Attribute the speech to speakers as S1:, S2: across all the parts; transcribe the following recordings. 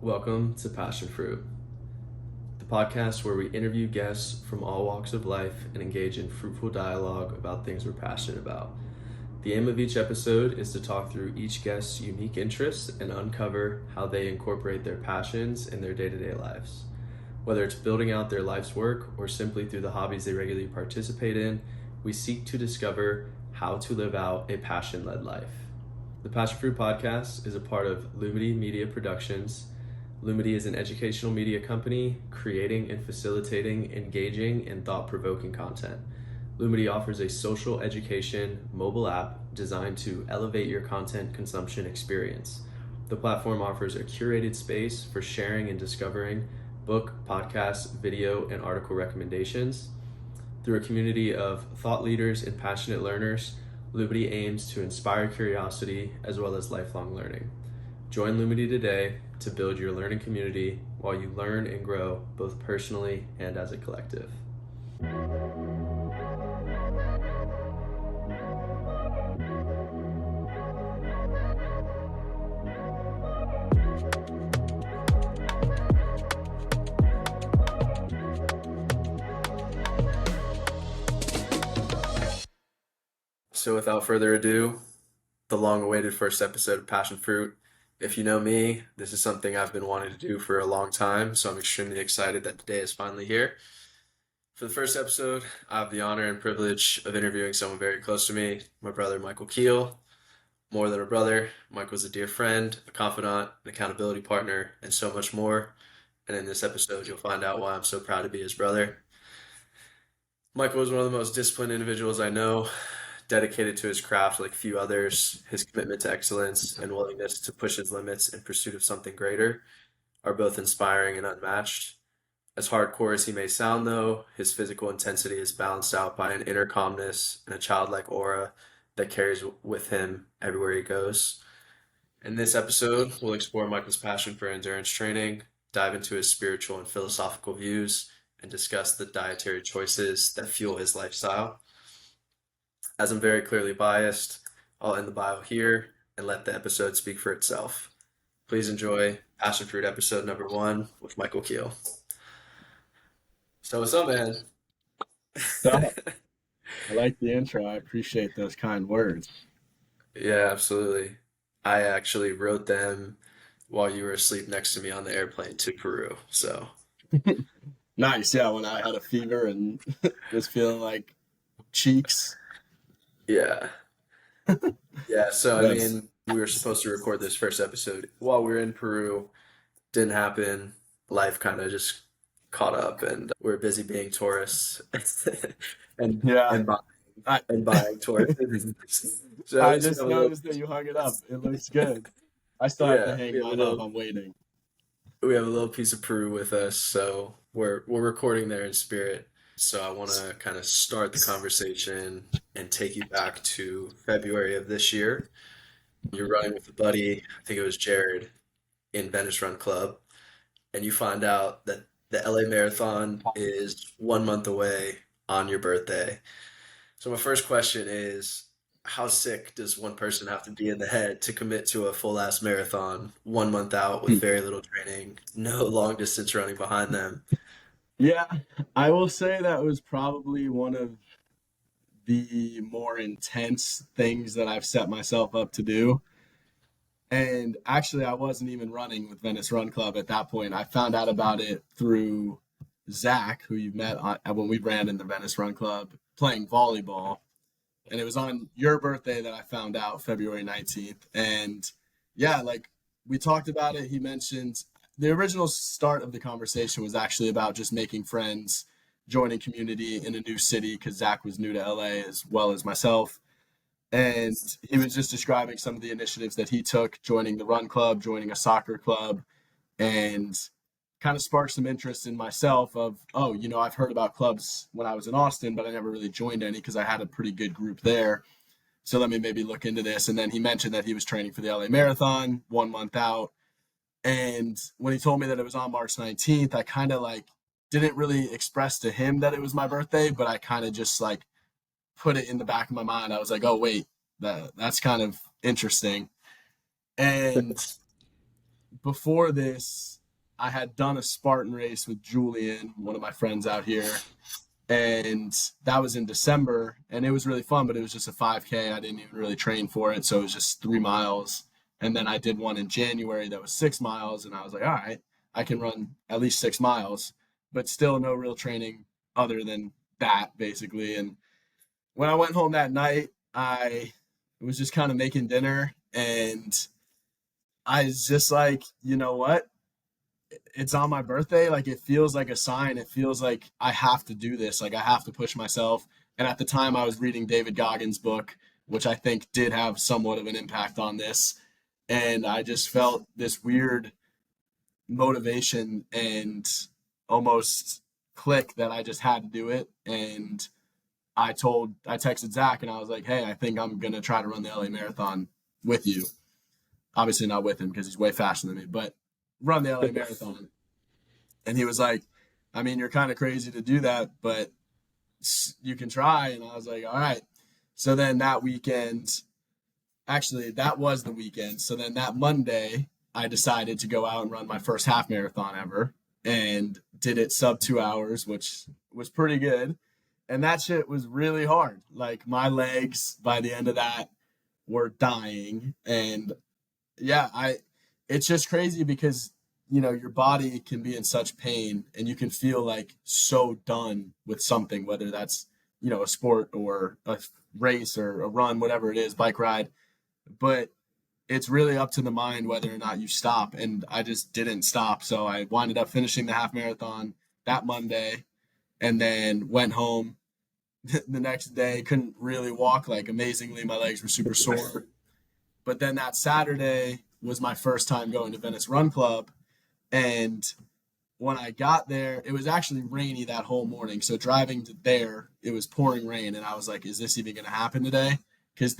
S1: Welcome to Passion Fruit, the podcast where we interview guests from all walks of life and engage in fruitful dialogue about things we're passionate about. The aim of each episode is to talk through each guest's unique interests and uncover how they incorporate their passions in their day-to-day lives. Whether it's building out their life's work or simply through the hobbies they regularly participate in, we seek to discover how to live out a passion-led life. The Passion Fruit podcast is a part of Lumity Media Productions. Lumity is an educational media company creating and facilitating engaging and thought-provoking content. Lumity offers a social education mobile app designed to elevate your content consumption experience. The platform offers a curated space for sharing and discovering book, podcast, video, and article recommendations. Through a community of thought leaders and passionate learners, Lumity aims to inspire curiosity as well as lifelong learning. Join Lumity today to build your learning community while you learn and grow both personally and as a collective. So without further ado, the long-awaited first episode of Passion Fruit. If you know me, this is something I've been wanting to do for a long time, so I'm extremely excited that the day is finally here. For the first episode, I have the honor and privilege of interviewing someone very close to me, my brother, Michael Keil. More than a brother, Michael's a dear friend, a confidant, an accountability partner, and so much more. And in this episode, you'll find out why I'm so proud to be his brother. Michael is one of the most disciplined individuals I know, dedicated to his craft like few others. His commitment to excellence and willingness to push his limits in pursuit of something greater are both inspiring and unmatched. As hardcore as he may sound, though, his physical intensity is balanced out by an inner calmness and a childlike aura that carries with him everywhere he goes. In this episode, we'll explore Michael's passion for endurance training, dive into his spiritual and philosophical views, and discuss the dietary choices that fuel his lifestyle. As I'm very clearly biased, I'll end the bio here and let the episode speak for itself. Please enjoy Passion Fruit episode number 1 with Michael Keil. So what's up, man?
S2: So, I like the intro. I appreciate those kind words.
S1: Yeah, absolutely. I actually wrote them while you were asleep next to me on the airplane to Peru. So,
S2: Nice. Yeah, when I had a fever and was feeling like cheeks.
S1: yeah. Yeah, so I
S2: That's
S1: mean, we were supposed to record this first episode while we were in Peru. Didn't happen. Life kind of just caught up, and we're busy being tourists and
S2: yeah.
S1: and buying
S2: I
S1: and buying tourists. So at
S2: I
S1: least we
S2: just
S1: have a little,
S2: noticed that you hung it up. It looks good. I still have to
S1: yeah,
S2: hang mine up. I'm waiting.
S1: we have a little piece of Peru with us, so we're recording there in spirit. So I want to kind of start the conversation and take you back to February of this year. You're running with a buddy, I think it was Jared, in Venice Run Club, and you find out that the LA Marathon is 1 month away on your birthday. So my first question is, how sick does one person have to be in the head to commit to a full ass marathon 1 month out with very little training, no long distance running behind them?
S2: Yeah, I will say that was probably one of the more intense things that I've set myself up to do. And actually, I wasn't even running with Venice Run Club at that point. I found out about it through Zach, who you met when we ran in the Venice Run Club playing volleyball. And it was on your birthday that I found out, February 19th. And yeah, like we talked about it. He mentioned the original start of the conversation was actually about just making friends, joining community in a new city because Zach was new to LA as well as myself. And he was just describing some of the initiatives that he took, joining the run club, joining a soccer club, and kind of sparked some interest in myself of, oh, I've heard about clubs when I was in Austin, but I never really joined any because I had a pretty good group there. So let me maybe look into this. And then he mentioned that he was training for the LA Marathon 1 month out. And when he told me that it was on March 19th, I kind of like didn't really express to him that it was my birthday, but I kind of just like put it in the back of my mind. I was like, oh, wait, that's kind of interesting. And before this, I had done a Spartan race with Julian, one of my friends out here, and that was in December, and it was really fun, but it was just a 5K. I didn't even really train for it, so it was just 3 miles. And then I did one in January that was 6 miles, and I was like, all right, I can run at least 6 miles, but still no real training other than that, basically. And when I went home that night, I was just kind of making dinner, and I was just like, you know what? It's on my birthday. Like it feels like a sign. It feels like I have to do this. Like I have to push myself. And at the time, I was reading David Goggins' book, which I think did have somewhat of an impact on this. And I just felt this weird motivation and almost click that I just had to do it. And I texted Zach and I was like, hey, I think I'm going to try to run the LA Marathon with you. Obviously, not with him because he's way faster than me, but run the LA Marathon. And he was like, I mean, you're kind of crazy to do that, but you can try. And I was like, all right. So then that weekend, actually, that was the weekend. So then that Monday, I decided to go out and run my first half marathon ever and did it sub 2 hours, which was pretty good. And that shit was really hard. Like my legs by the end of that were dying. And yeah, it's just crazy because your body can be in such pain and you can feel like so done with something, whether that's a sport or a race or a run, whatever it is, bike ride. But it's really up to the mind whether or not you stop, and I just didn't stop. So I winded up finishing the half marathon that Monday and then went home the next day. Couldn't really walk, like amazingly my legs were super sore. But then that Saturday was my first time going to Venice Run Club. And when I got there, it was actually rainy that whole morning. So driving to there, it was pouring rain. And I was like, is this even going to happen today? Because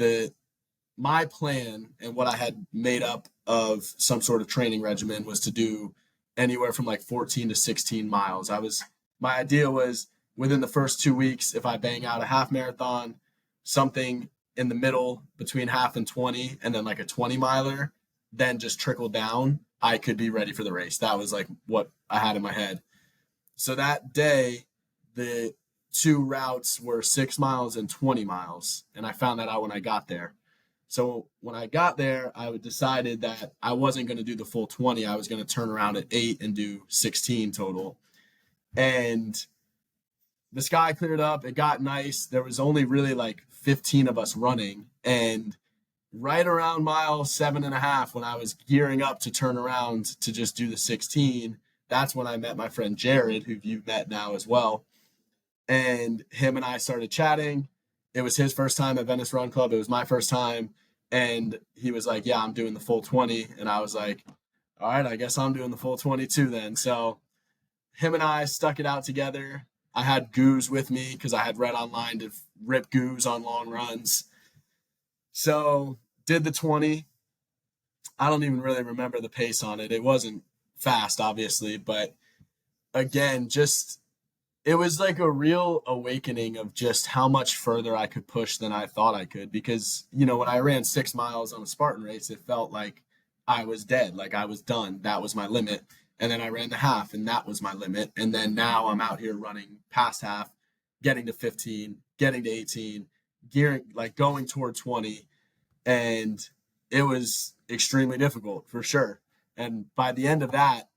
S2: my plan and what I had made up of some sort of training regimen was to do anywhere from like 14 to 16 miles. My idea was within the first 2 weeks, if I bang out a half marathon, something in the middle between half and 20, and then like a 20 miler, then just trickle down, I could be ready for the race. That was like what I had in my head. So that day, the two routes were 6 miles and 20 miles. And I found that out when I got there. So when I got there, I decided that I wasn't going to do the full 20. I was going to turn around at 8 and do 16 total. And the sky cleared up. It got nice. There was only really like 15 of us running. And right around mile 7.5, when I was gearing up to turn around to just do the 16, that's when I met my friend Jared, who you've met now as well. And him and I started chatting. It was his first time at Venice Run Club. It was my first time. And he was like, yeah, I'm doing the full 20. And I was like, all right, I guess I'm doing the full 22 then. So him and I stuck it out together. I had Goose with me because I had read online to rip Goose on long runs. So did the 20. I don't even really remember the pace on it. It wasn't fast, obviously, but again, just it was like a real awakening of just how much further I could push than I thought I could. Because, when I ran 6 miles on a Spartan race, it felt like I was dead, like I was done. That was my limit. And then I ran the half, and that was my limit. And then now I'm out here running past half, getting to 15, getting to 18, gearing, like going toward 20. And it was extremely difficult for sure. And by the end of that,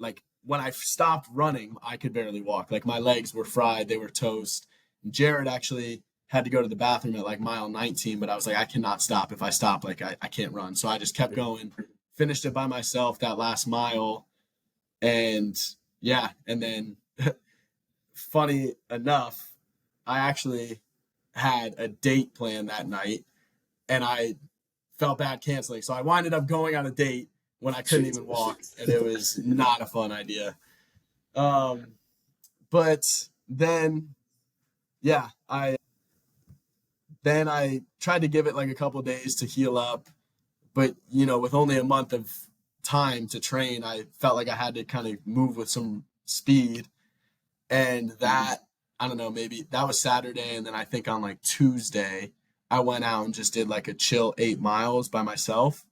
S2: like when I stopped running, I could barely walk. Like my legs were fried, they were toast. Jared actually had to go to the bathroom at like mile 19, but I was like, I cannot stop. If I stop, like I can't run. So I just kept going, finished it by myself that last mile. And yeah, and then funny enough, I actually had a date planned that night and I felt bad canceling. So I winded up going on a date when I couldn't even walk, and it was not a fun idea. Um, but then, yeah, I tried to give it like a couple days to heal up, but with only a month of time to train, I felt like I had to kind of move with some speed, and that I don't know, maybe that was Saturday, and then I think on like Tuesday, I went out and just did like a chill 8 miles by myself,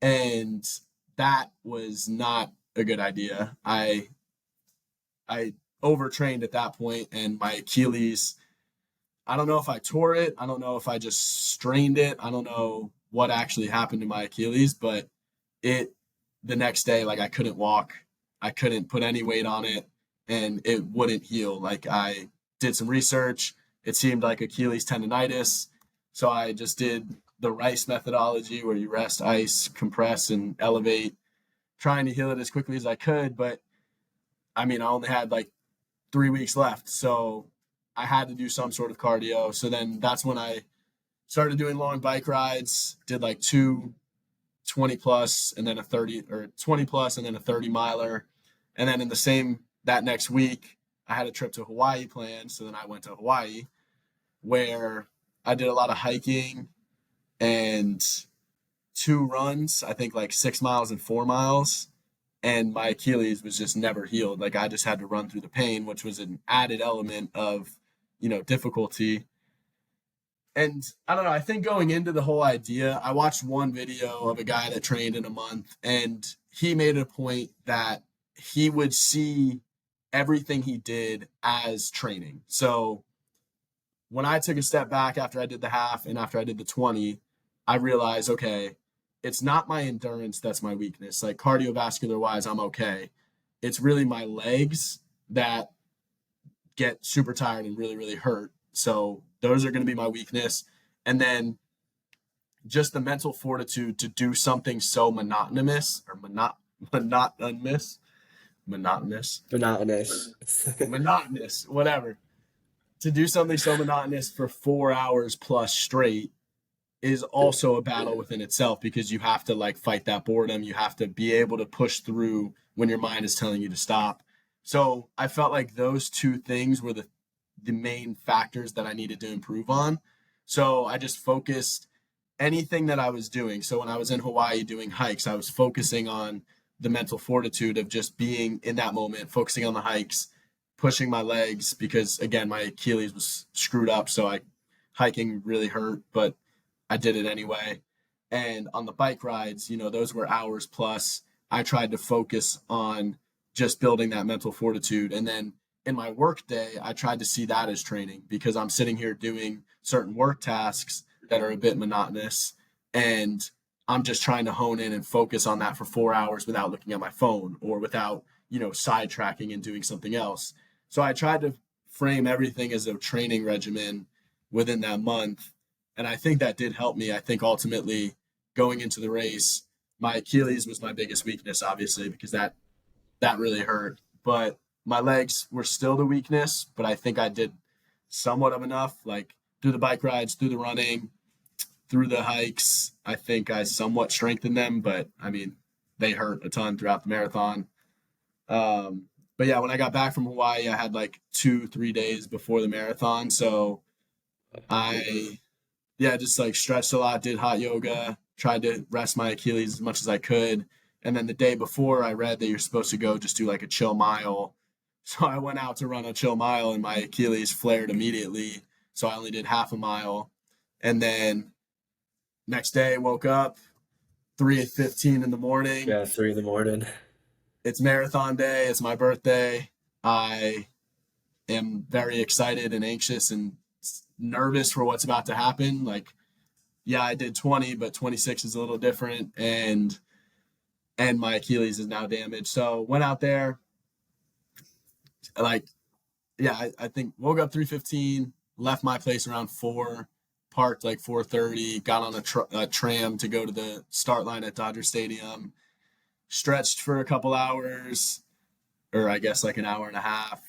S2: and that was not a good idea. I overtrained at that point, and my Achilles, I don't know if I tore it. I don't know if I just strained it. I don't know what actually happened to my Achilles, but it the next day, like I couldn't walk. I couldn't put any weight on it, and it wouldn't heal. Like I did some research. It seemed like Achilles tendonitis. So I just did the RICE methodology where you rest, ice, compress, and elevate, trying to heal it as quickly as I could. But I mean, I only had like 3 weeks left. So I had to do some sort of cardio. So then that's when I started doing long bike rides, did like two 20 plus and then a 30 or 20 plus and then a 30 miler. And then in the same, that next week, I had a trip to Hawaii planned. So then I went to Hawaii where I did a lot of hiking and two runs, I think like 6 miles and 4 miles. And my Achilles was just never healed. Like I just had to run through the pain, which was an added element of, difficulty. And I don't know, I think going into the whole idea, I watched one video of a guy that trained in a month, and he made a point that he would see everything he did as training. So when I took a step back after I did the half and after I did the 20, I realized, okay, it's not my endurance that's my weakness. Like cardiovascular wise, I'm okay. It's really my legs that get super tired and really, really hurt. So those are going to be my weakness. And then just the mental fortitude to do something so monotonous or monotonous,
S1: Monotonous.
S2: monotonous, whatever. To do something so monotonous for 4 hours plus straight is also a battle within itself because you have to like fight that boredom. You have to be able to push through when your mind is telling you to stop. So I felt like those two things were the main factors that I needed to improve on. So I just focused anything that I was doing. So when I was in Hawaii doing hikes, I was focusing on the mental fortitude of just being in that moment, focusing on the hikes, pushing my legs because again, my Achilles was screwed up. So hiking really hurt, but I did it anyway. And on the bike rides, those were hours plus. I tried to focus on just building that mental fortitude. And then in my work day, I tried to see that as training because I'm sitting here doing certain work tasks that are a bit monotonous. And I'm just trying to hone in and focus on that for 4 hours without looking at my phone or without, sidetracking and doing something else. So I tried to frame everything as a training regimen within that month. And I think that did help me. I think ultimately going into the race, my Achilles was my biggest weakness, obviously, because that really hurt. But my legs were still the weakness, but I think I did somewhat of enough, like through the bike rides, through the running, through the hikes. I think I somewhat strengthened them, but I mean, they hurt a ton throughout the marathon. But yeah, when I got back from Hawaii, I had like 2, 3 days before the marathon. So I, yeah, just like stretched a lot, did hot yoga, tried to rest my Achilles as much as I could. And then the day before, I read that you're supposed to go just do like a chill mile. So I went out to run a chill mile and my Achilles flared immediately. So I only did half a mile. And then next day, woke up 3:15 in the morning.
S1: Yeah, 3 in the morning.
S2: It's marathon day. It's my birthday. I am very excited and anxious and nervous for what's about to happen. Like, yeah, I did 20, but 26 is a little different. And my Achilles is now damaged. So went out there, like, yeah, I think woke up 3:15, left my place around 4, parked like 4:30, got on a tram to go to the start line at Dodger Stadium, stretched for a couple hours, or I guess like an hour and a half,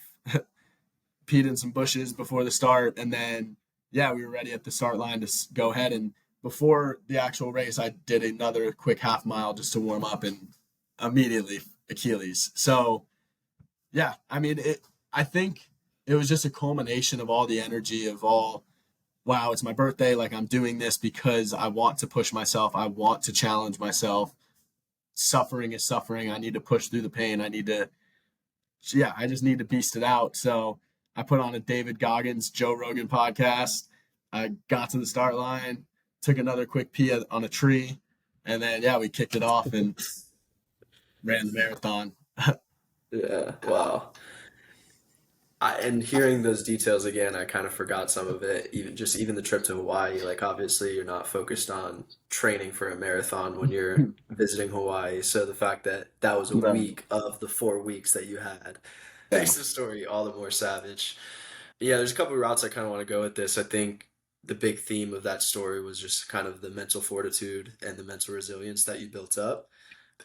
S2: peed in some bushes before the start, and then yeah, we were ready at the start line to go ahead. And before the actual race, I did another quick half mile just to warm up, and immediately Achilles. So yeah, I mean, I think it was just a culmination of all the energy of all. Wow, it's my birthday. Like I'm doing this because I want to push myself. I want to challenge myself. Suffering is suffering. I need to push through the pain. I just need to beast it out. So I put on a David Goggins, Joe Rogan podcast. I got to the start line, took another quick pee on a tree, and then, yeah, we kicked it off. And ran the marathon.
S1: Yeah, wow. And hearing those details again, I kind of forgot some of it. Even the trip to Hawaii, like obviously you're not focused on training for a marathon when you're visiting Hawaii. So the fact that that was a
S2: Right.
S1: week of the 4 weeks that you had
S2: Yeah.
S1: makes the story all the more savage. Yeah, there's a couple of routes I kind of want to go with this. I think the big theme of that story was just kind of the mental fortitude and the mental resilience that you built up.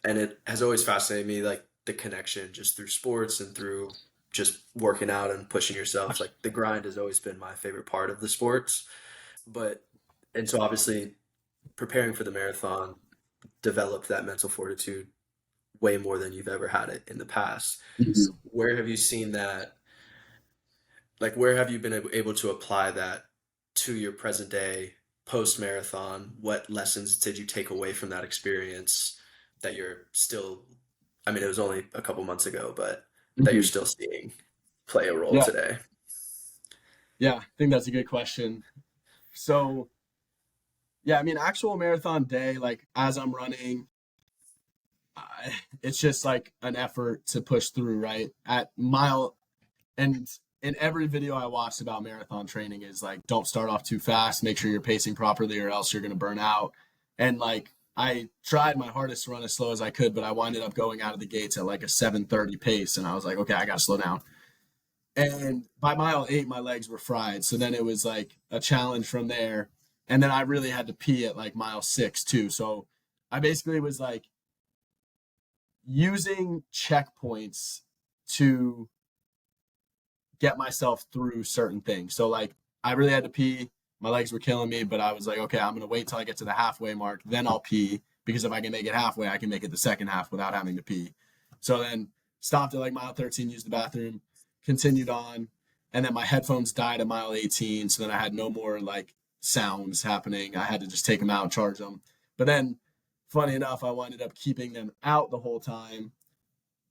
S1: And it has always fascinated me, like the connection just through sports and through just working out and pushing yourself. Like the grind has always been my favorite part of the sports. But, and so obviously preparing for the marathon developed that mental fortitude way more than you've ever had it in the past.
S2: Mhm.
S1: Where have you seen that? Like, where have you been able to apply that to your present day post marathon? What lessons did you take away from that experience that you're still, I mean, it was only a couple months ago, but that you're
S2: Mhm.
S1: still seeing play a role
S2: Yeah.
S1: today?
S2: Yeah. I think that's a good question. So, yeah, I mean, actual marathon day, like as I'm running, it's just like an effort to push through, right? At mile, and in every video I watched about marathon training is like, don't start off too fast, make sure you're pacing properly, or else you're going to burn out. And like, I tried my hardest to run as slow as I could, but I winded up going out of the gates at like a 7:30 pace. And I was like, okay, I got to slow down. And by mile 8, my legs were fried. So then it was like a challenge from there. And then I really had to pee at like mile 6 too. So I basically was like using checkpoints to get myself through certain things. So like I really had to pee. My legs were killing me, but I was like, okay, I'm gonna wait till I get to the halfway mark, then I'll pee. Because if I can make it halfway, I can make it the second half without having to pee. So then stopped at like mile 13, used the bathroom, continued on, and then my headphones died at mile 18. So then I had no more like sounds happening. I had to just take them out and charge them. But then, funny enough, I wound up keeping them out the whole time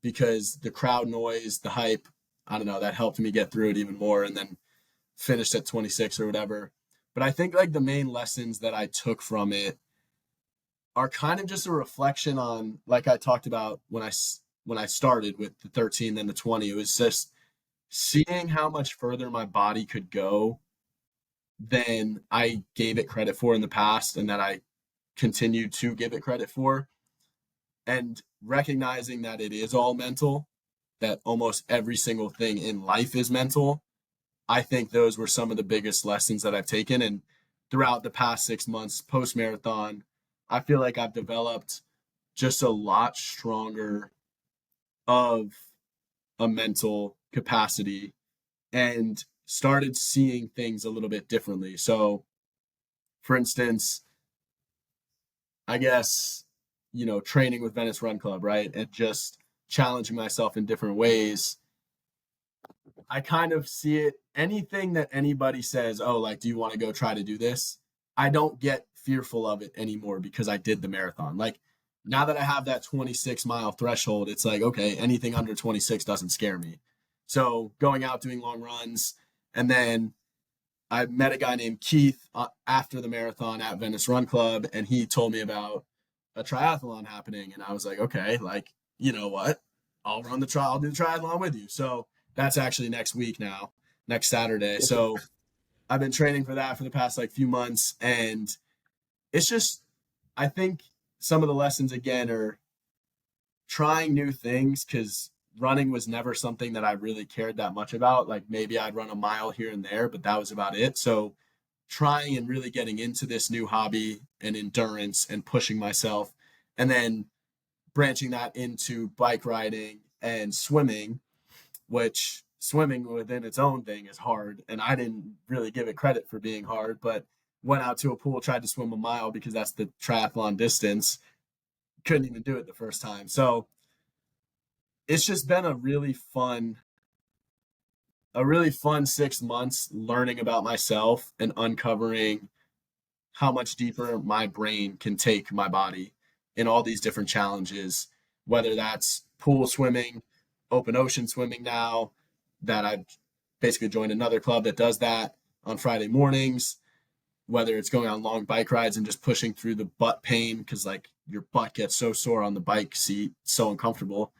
S2: because the crowd noise, the hype, I don't know, that helped me get through it even more and then finished at 26 or whatever. But I think like the main lessons that I took from it are kind of just a reflection on, like I talked about when I started with the 13 then the 20. It was just seeing how much further my body could go than I gave it credit for in the past and that I continue to give it credit for, and recognizing that it is all mental, that almost every single thing in life is mental. I think those were some of the biggest lessons that I've taken. And throughout the past 6 months post marathon, I feel like I've developed just a lot stronger of a mental capacity and started seeing things a little bit differently. So, for instance, I guess, training with Venice Run Club, right? And just challenging myself in different ways. I kind of see it, anything that anybody says, oh, like, do you want to go try to do this? I don't get fearful of it anymore because I did the marathon. Like, now that I have that 26-mile threshold, it's like, okay, anything under 26 doesn't scare me. So going out doing long runs. And then I met a guy named Keith after the marathon at Venice Run Club, and he told me about a triathlon happening. And I was like, okay, like, you know what? I'll do the triathlon with you. So that's actually next week now, next Saturday. So I've been training for that for the past like few months. And it's just, I think some of the lessons again are trying new things because running was never something that I really cared that much about. Like maybe I'd run a mile here and there, but that was about it. So trying and really getting into this new hobby and endurance and pushing myself, and then branching that into bike riding and swimming, which swimming within its own thing is hard. And I didn't really give it credit for being hard, but went out to a pool, tried to swim a mile because that's the triathlon distance. Couldn't even do it the first time. So it's just been a really fun 6 months learning about myself and uncovering how much deeper my brain can take my body in all these different challenges, whether that's pool swimming, open ocean swimming now, that I've basically joined another club that does that on Friday mornings. whether it's going on long bike rides and just pushing through the butt pain because like your butt gets so sore on the bike seat, so uncomfortable.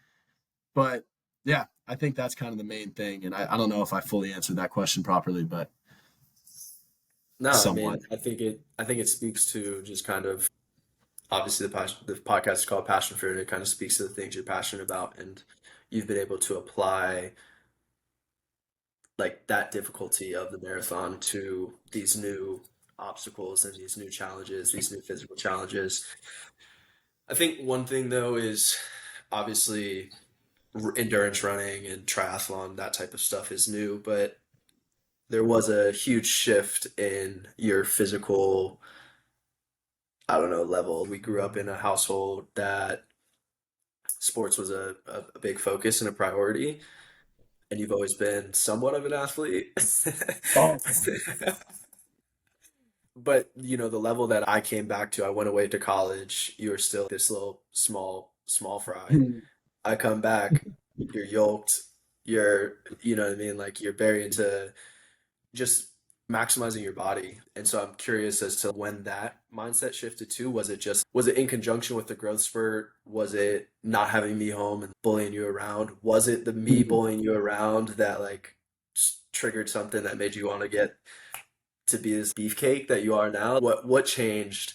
S2: But yeah, I think that's kind of the main thing. And I don't know if I fully answered that question properly, but
S1: No, I
S2: somewhat.
S1: mean, I think it speaks to just kind of obviously the podcast is called Passion Fruit, and it kind of speaks to the things you're passionate about, and you've been able to apply like that difficulty of the marathon to these new obstacles and these new challenges, these new physical challenges. I think one thing though is obviously endurance running and triathlon, that type of stuff is new, but there was a huge shift in your physical, I don't know, level. We grew up in a household that sports was a big focus and a priority, and you've always been somewhat of an athlete.
S2: Oh.
S1: But the level that I came back to, I went away to college. You were still this little small fry. I come back, you're yoked, you know what I mean? Like you're very into just maximizing your body. And so I'm curious as to when that mindset shifted too. Was it in conjunction with the growth spurt? Was it not having me home and bullying you around? Was it the me bullying you around that like triggered something that made you want to get to be this beefcake that you are now? What changed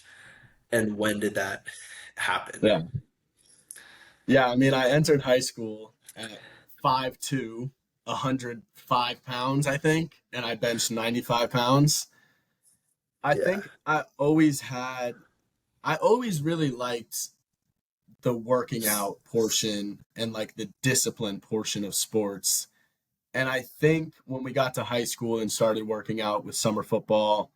S1: and when did that happen?
S2: Yeah. Yeah. I mean, I entered high school at 5'2", 105 pounds, I think, and I benched 95 pounds. I
S1: Yeah.
S2: think I always really liked the working out portion and like the discipline portion of sports. And I think when we got to high school and started working out with summer football,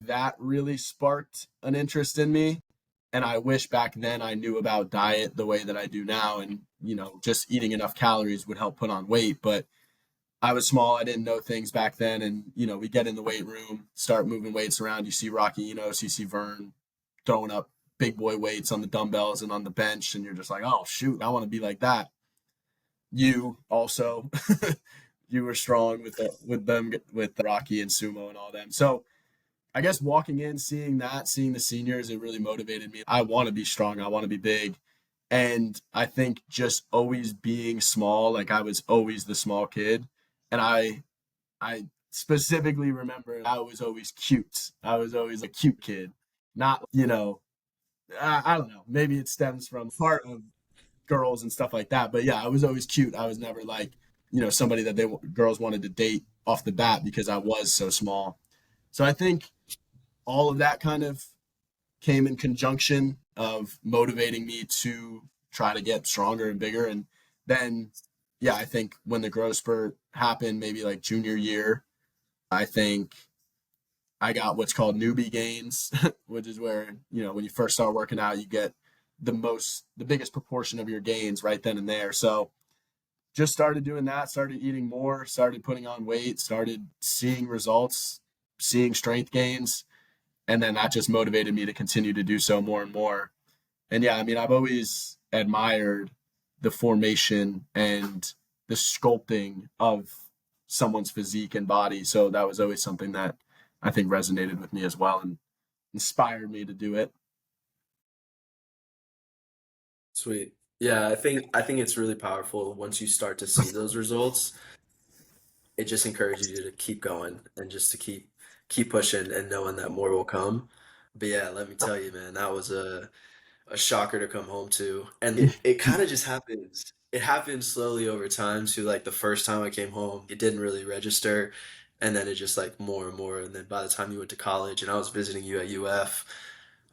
S2: that really sparked an interest in me. And I wish back then I knew about diet the way that I do now. And, just eating enough calories would help put on weight. But I was small. I didn't know things back then. And, we get in the weight room, start moving weights around. You see Rocky Enos, you see Vern throwing up big boy weights on the dumbbells and on the bench. And you're just like, oh, shoot, I want to be like that. You also, you were strong with them, with Rocky and Sumo and all them. So, I guess walking in, seeing that, seeing the seniors, it really motivated me. I want to be strong. I want to be big. And I think just always being small, like I was always the small kid. And I specifically remember I was always cute. I was always a cute kid. Not, I don't know. Maybe it stems from part of girls and stuff like that. But yeah, I was always cute. I was never like, somebody that girls wanted to date off the bat because I was so small. So I think all of that kind of came in conjunction of motivating me to try to get stronger and bigger. And then, yeah, I think when the growth spurt happened, maybe like junior year, I think I got what's called newbie gains, which is where, when you first start working out, you get the biggest proportion of your gains right then and there. So just started doing that, started eating more, started putting on weight, started seeing results, seeing strength gains, and then that just motivated me to continue to do so more and more. And yeah, I mean, I've always admired the formation and the sculpting of someone's physique and body. So that was always something that I think resonated with me as well and inspired me to do it.
S1: Sweet. Yeah, I think it's really powerful once you start to see those results. It just encourages you to keep going and just to keep pushing and knowing that more will come. But yeah, let me tell you, man, that was a shocker to come home to. And it kind of just happens. It happened slowly over time too. Like the first time I came home, it didn't really register. And then it just like more and more. And then by the time you went to college and I was visiting you at UF,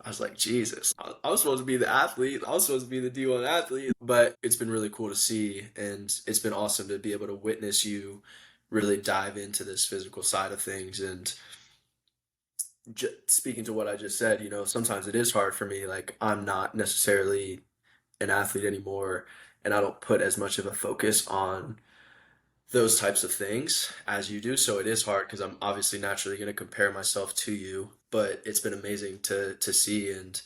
S1: I was like, Jesus, I was supposed to be the athlete. I was supposed to be the D1 athlete. But it's been really cool to see. And it's been awesome to be able to witness you really dive into this physical side of things. And speaking to what I just said, sometimes it is hard for me. Like, I'm not necessarily an athlete anymore. And I don't put as much of a focus on those types of things as you do. So it is hard because I'm obviously naturally going to compare myself to you. But it's been amazing to see. And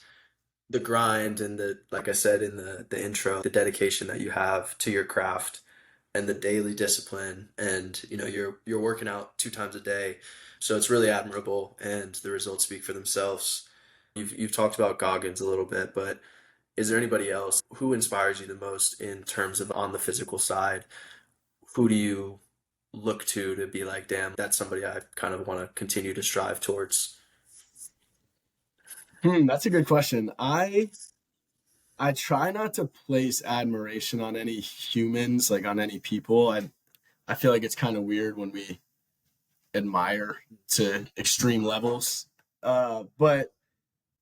S1: the grind and the like I said in the intro, the dedication that you have to your craft and the daily discipline and you're working out 2 times a day. So it's really admirable, and the results speak for themselves. You've talked about Goggins a little bit, but is there anybody else who inspires you the most in terms of on the physical side? Who do you look to be like, damn, that's somebody I kind of want to continue to strive towards?
S2: That's a good question. I try not to place admiration on any humans, like on any people. I feel like it's kind of weird when we admire to extreme levels. But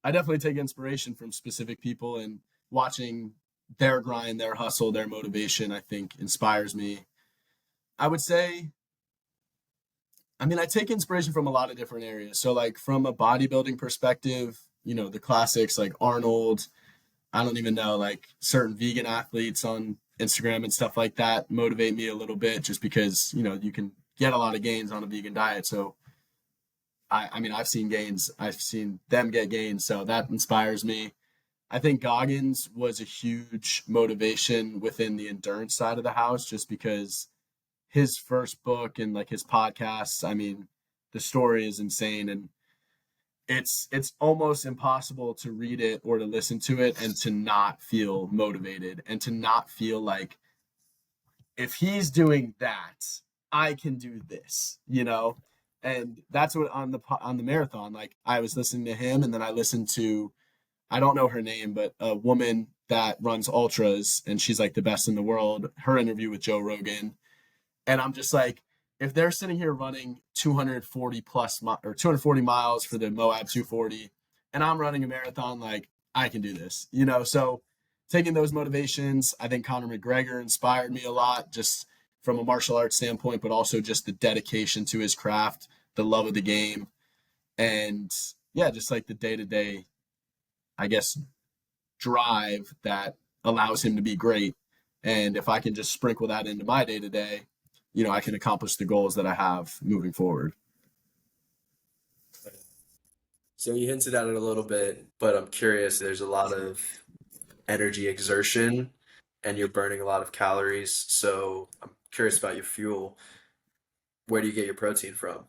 S2: I definitely take inspiration from specific people, and watching their grind, their hustle, their motivation, I think inspires me. I would say, I mean, I take inspiration from a lot of different areas. So, like, from a bodybuilding perspective, the classics like Arnold, I don't even know, like certain vegan athletes on Instagram and stuff like that motivate me a little bit just because, you can get a lot of gains on a vegan diet. So, I mean, I've seen gains, I've seen them get gains. So that inspires me. I think Goggins was a huge motivation within the endurance side of the house just because his first book and like his podcasts, I mean, the story is insane, and it's almost impossible to read it or to listen to it and to not feel motivated and to not feel like if he's doing that, I can do this. And that's what on the marathon, like I was listening to him, and then I listened to, I don't know her name, but a woman that runs ultras and she's like the best in the world, her interview with Joe Rogan. And I'm just like, if they're sitting here running 240 plus or 240 miles for the Moab 240, and I'm running a marathon, like I can do this. So taking those motivations, I think Conor McGregor inspired me a lot, just from a martial arts standpoint, but also just the dedication to his craft, the love of the game, and yeah, just like the day to day, I guess, drive that allows him to be great. And if I can just sprinkle that into my day to day, I can accomplish the goals that I have moving forward.
S1: So you hinted at it a little bit, but I'm curious, there's a lot of energy exertion and you're burning a lot of calories. So I'm curious about your fuel. Where do you get your protein from?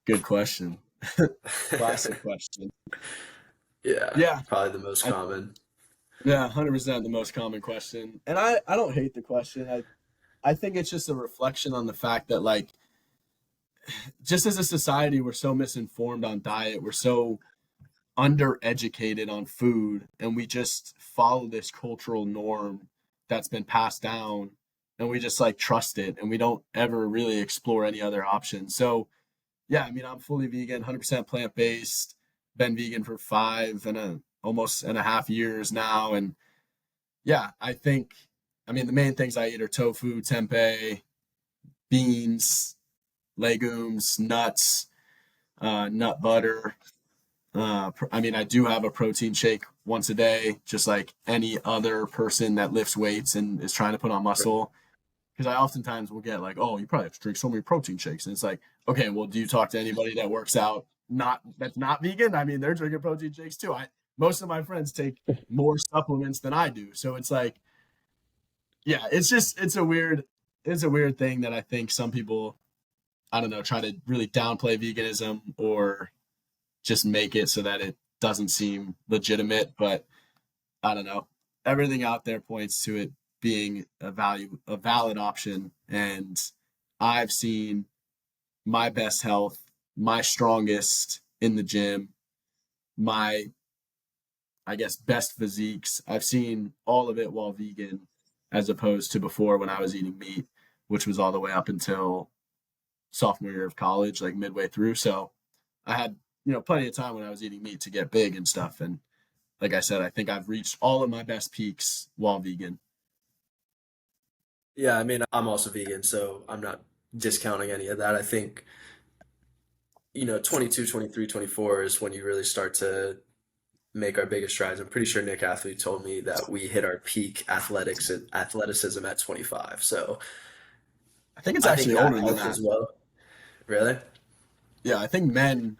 S2: Good question. Classic question.
S1: Yeah,
S2: Yeah,
S1: probably the most
S2: I
S1: common.
S2: yeah, 100% the most common question. And I don't hate the question. I think it's just a reflection on the fact that, like, just as a society we're so misinformed on diet, we're so undereducated on food, and we just follow this cultural norm that's been passed down, and we just like trust it, and we don't ever really explore any other options. So yeah, I mean, I'm fully vegan, 100% plant-based, been vegan for almost and a half years now. And yeah, I mean, the main things I eat are tofu, tempeh, beans, legumes, nuts, nut butter. I mean, I do have a protein shake once a day, just like any other person that lifts weights and is trying to put on muscle. Because I oftentimes will get like, oh, you probably have to drink so many protein shakes, and it's like, okay, well, do you talk to anybody that works out that's not vegan? I mean, they're drinking protein shakes too. Most of my friends take more supplements than I do, so it's like, yeah, it's a weird thing that I think some people, I don't know, try to really downplay veganism or just make it so that it doesn't seem legitimate. But I don't know. Everything out there points to it being a valid option. And I've seen my best health, my strongest in the gym, my, I guess, best physiques. I've seen all of it while vegan, as opposed to before when I was eating meat, which was all the way up until sophomore year of college, like midway through. So I had, plenty of time when I was eating meat to get big and stuff. And like I said, I think I've reached all of my best peaks while vegan.
S1: Yeah, I mean, I'm also vegan, so I'm not discounting any of that. I think, 22, 23, 24 is when you really start to make our biggest strides. I'm pretty sure Nick Athlete told me that we hit our peak athleticism at 25. So
S2: I think it's
S1: I think
S2: actually
S1: that
S2: older than
S1: helped
S2: that.
S1: as well. Really?
S2: Yeah, I think men,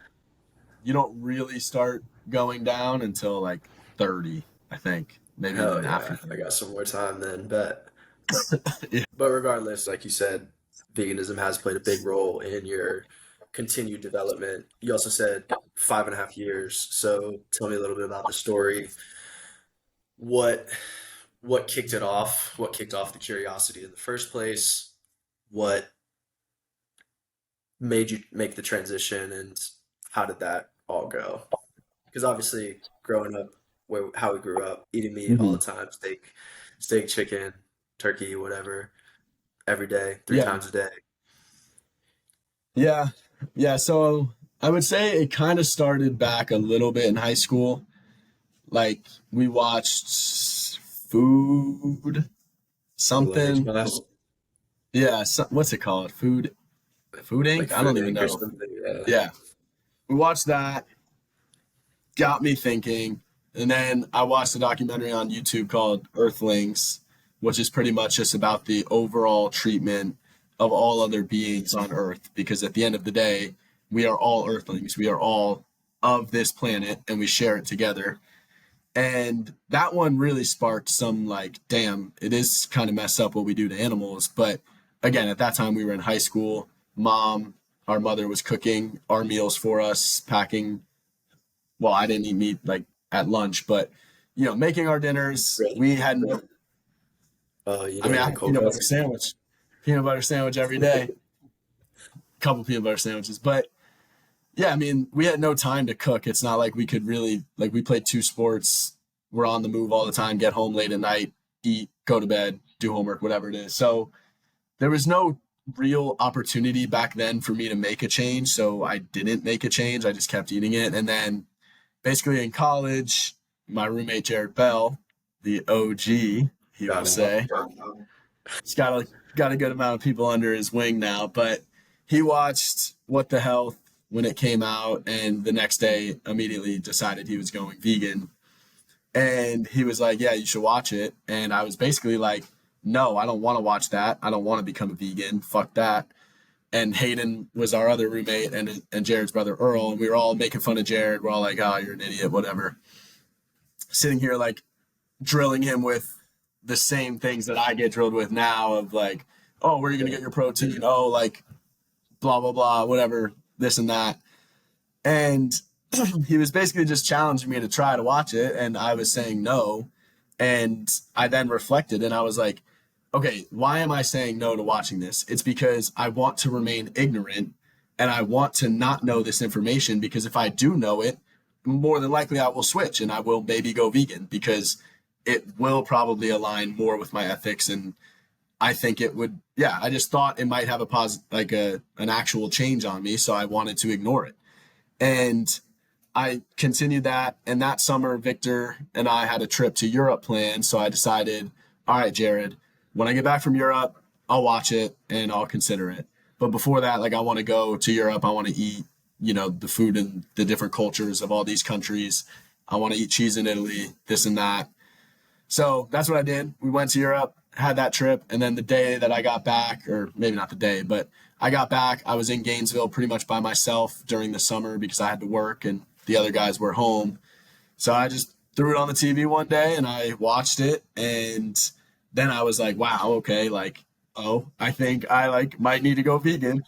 S2: you don't really start going down until like 30, I think. Maybe
S1: Hell
S2: even after
S1: yeah. I
S2: 30.
S1: got some more time then, but
S2: Yeah.
S1: regardless, like you said, veganism has played a big role in your continued development. You also said 5.5 years. So tell me a little bit about the story. What what kicked it off? What kicked off the curiosity in the first place? What made you make the transition, and how did that all go? Because obviously, growing up how we grew up, eating meat all
S2: Hmm.
S1: the time, steak, chicken, turkey, whatever, every day, three
S2: Yeah.
S1: times a day.
S2: Yeah. Yeah. So I would say it kind of started back a little bit in high school. Like we watched food
S1: Food language
S2: something.
S1: class,
S2: Yeah. What's it called? Food
S1: like
S2: Inc. I
S1: Food
S2: don't even
S1: Inc. or
S2: know.
S1: something. Yeah,
S2: Yeah. We watched that. Got me thinking. And then I watched a documentary on YouTube called Earthlings, which is pretty much just about the overall treatment of all other beings on Earth. Because at the end of the day, we are all Earthlings. We are all of this planet and we share it together. And that one really sparked some like, damn, it is kind of messed up what we do to animals. But again, at that time we were in high school. Our mother was cooking our meals for us, packing, well, I didn't eat meat like at lunch, but making our dinners.
S1: really.
S2: We had no,
S1: Oh, you
S2: I
S1: don't
S2: mean, I
S1: even
S2: had
S1: cold cuts.
S2: peanut butter sandwich every day, couple peanut butter sandwiches. But yeah, I mean, we had no time to cook. It's not like we could really, like, we played two sports. We're on the move all the time, get home late at night, eat, go to bed, do homework, whatever it is. So there was no real opportunity back then for me to make a change. So I didn't make a change. I just kept eating it. And then basically in college, my roommate Jared Bell, the OG, he will
S1: Shout out.
S2: say, he's got a good amount of people under his wing now. But he watched What the Health when it came out, and the next day immediately decided he was going vegan. And he was like, "Yeah, you should watch it." And I was basically like, "No, I don't want to watch that. I don't want to become a vegan. Fuck that." And Hayden was our other roommate, and Jared's brother Earl, and we were all making fun of Jared. We're all like, "Oh, you're an idiot," whatever. Sitting here like drilling him with the same things that I get drilled with now of like, "Oh, where are you gonna get your protein? Oh, like blah blah blah, whatever, this and that." And he was basically just challenging me to try to watch it, and I was saying no. And I then reflected, and I was like, okay, why am I saying no to watching this? It's because I want to remain ignorant and I want to not know this information, because if I do know it, more than likely I will switch and I will maybe go vegan because it will probably align more with my ethics. And I think it would, yeah, I just thought it might have a like an actual change on me. So I wanted to ignore it. And I continued that. And that summer, Victor and I had a trip to Europe planned. So I decided, all right, Jared, when I get back from Europe, I'll watch it and I'll consider it. But before that, like, I want to go to Europe. I want to eat, the food and the different cultures of all these countries. I want to eat cheese in Italy, this and that. So that's what I did. We went to Europe, had that trip, and then the day that I got back, or maybe not the day, but I got back, I was in Gainesville pretty much by myself during the summer because I had to work and the other guys were home. So I just threw it on the TV one day and I watched it, and then I was like, wow, okay, like, oh, I think I like might need to go vegan.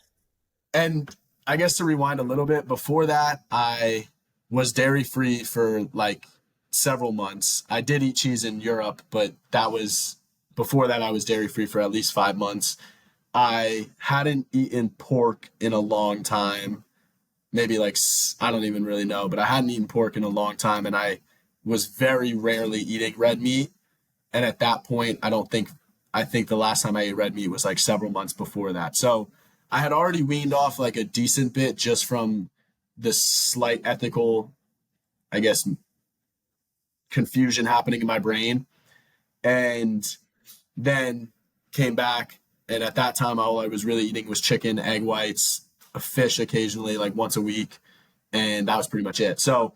S2: And I guess to rewind a little bit, before that, I was dairy free for like several months. I did eat cheese in Europe, but that was before that, I was dairy free for at least 5 months. I hadn't eaten pork in a long time, maybe like, I don't even really know, but I hadn't eaten pork in a long time. And I was very rarely eating red meat. And at that point, I think the last time I ate red meat was like several months before that. So I had already weaned off like a decent bit just from the slight ethical, I guess, confusion happening in my brain. And then came back. And at that time, all I was really eating was chicken, egg whites, a fish occasionally, like once a week. And that was pretty much it. So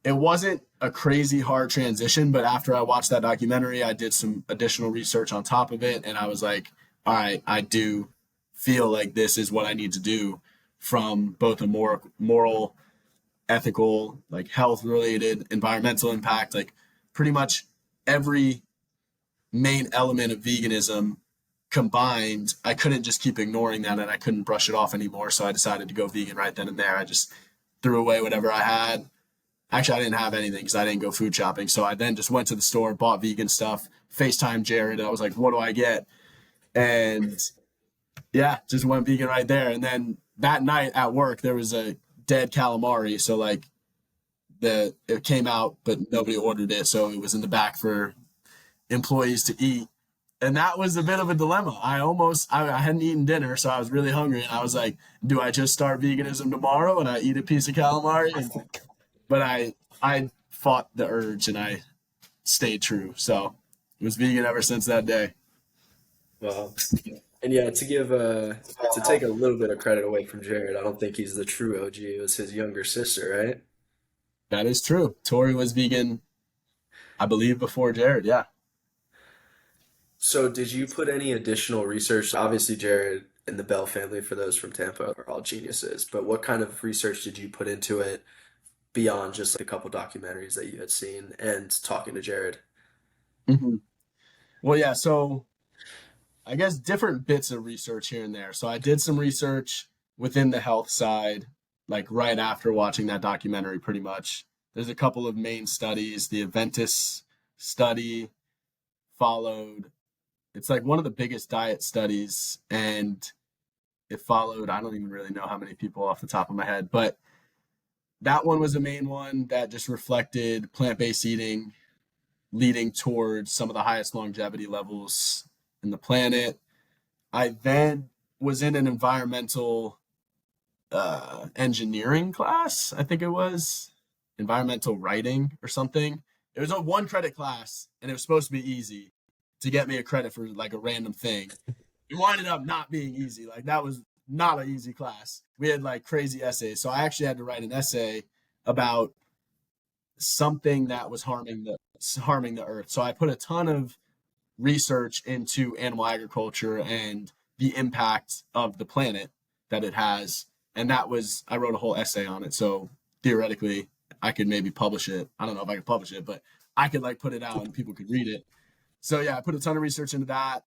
S2: it wasn't a crazy hard transition, but after I watched that documentary, I did some additional research on top of it. And I was like, all right, I do feel like this is what I need to do from both a more moral, ethical, like health related, environmental impact, like pretty much every main element of veganism combined, I couldn't just keep ignoring that and I couldn't brush it off anymore. So I decided to go vegan right then and there. I just threw away whatever I had. Actually, I didn't have anything because I didn't go food shopping. So I then just went to the store, bought vegan stuff, FaceTime Jared. And I was like, what do I get? And yeah, just went vegan right there. And then that night at work, there was a dead calamari. So like it came out, but nobody ordered it. So it was in the back for employees to eat. And that was a bit of a dilemma. I hadn't eaten dinner, so I was really hungry. And I was like, do I just start veganism tomorrow and I eat a piece of calamari? But I fought the urge and I stayed true. So it was vegan ever since that day.
S1: Well, and yeah, to take a little bit of credit away from Jared, I don't think he's the true OG. It was his younger sister, right?
S2: That is true. Tori was vegan, I believe, before Jared. Yeah.
S1: So, did you put any additional research? Obviously, Jared and the Bell family, for those from Tampa, are all geniuses. But what kind of research did you put into it beyond just a couple documentaries that you had seen and talking to Jared?
S2: hmm Well, yeah. So I guess different bits of research here and there. So I did some research within the health side, like right after watching that documentary, pretty much. There's a couple of main studies. The Adventis study followed, it's like one of the biggest diet studies, and it followed, I don't even really know how many people off the top of my head, but that one was the main one that just reflected plant-based eating leading towards some of the highest longevity levels in the planet. I then was in an environmental engineering class, I think it was environmental writing or something. It was a one credit class and it was supposed to be easy to get me a credit for like a random thing. It winded up not being easy. Like that was not an easy class. We had like crazy essays. So I actually had to write an essay about something that was harming the earth. So I put a ton of research into animal agriculture and the impact of the planet that it has. And I wrote a whole essay on it. So theoretically, I could maybe publish it. I don't know if I could publish it, but I could like put it out and people could read it. So yeah, I put a ton of research into that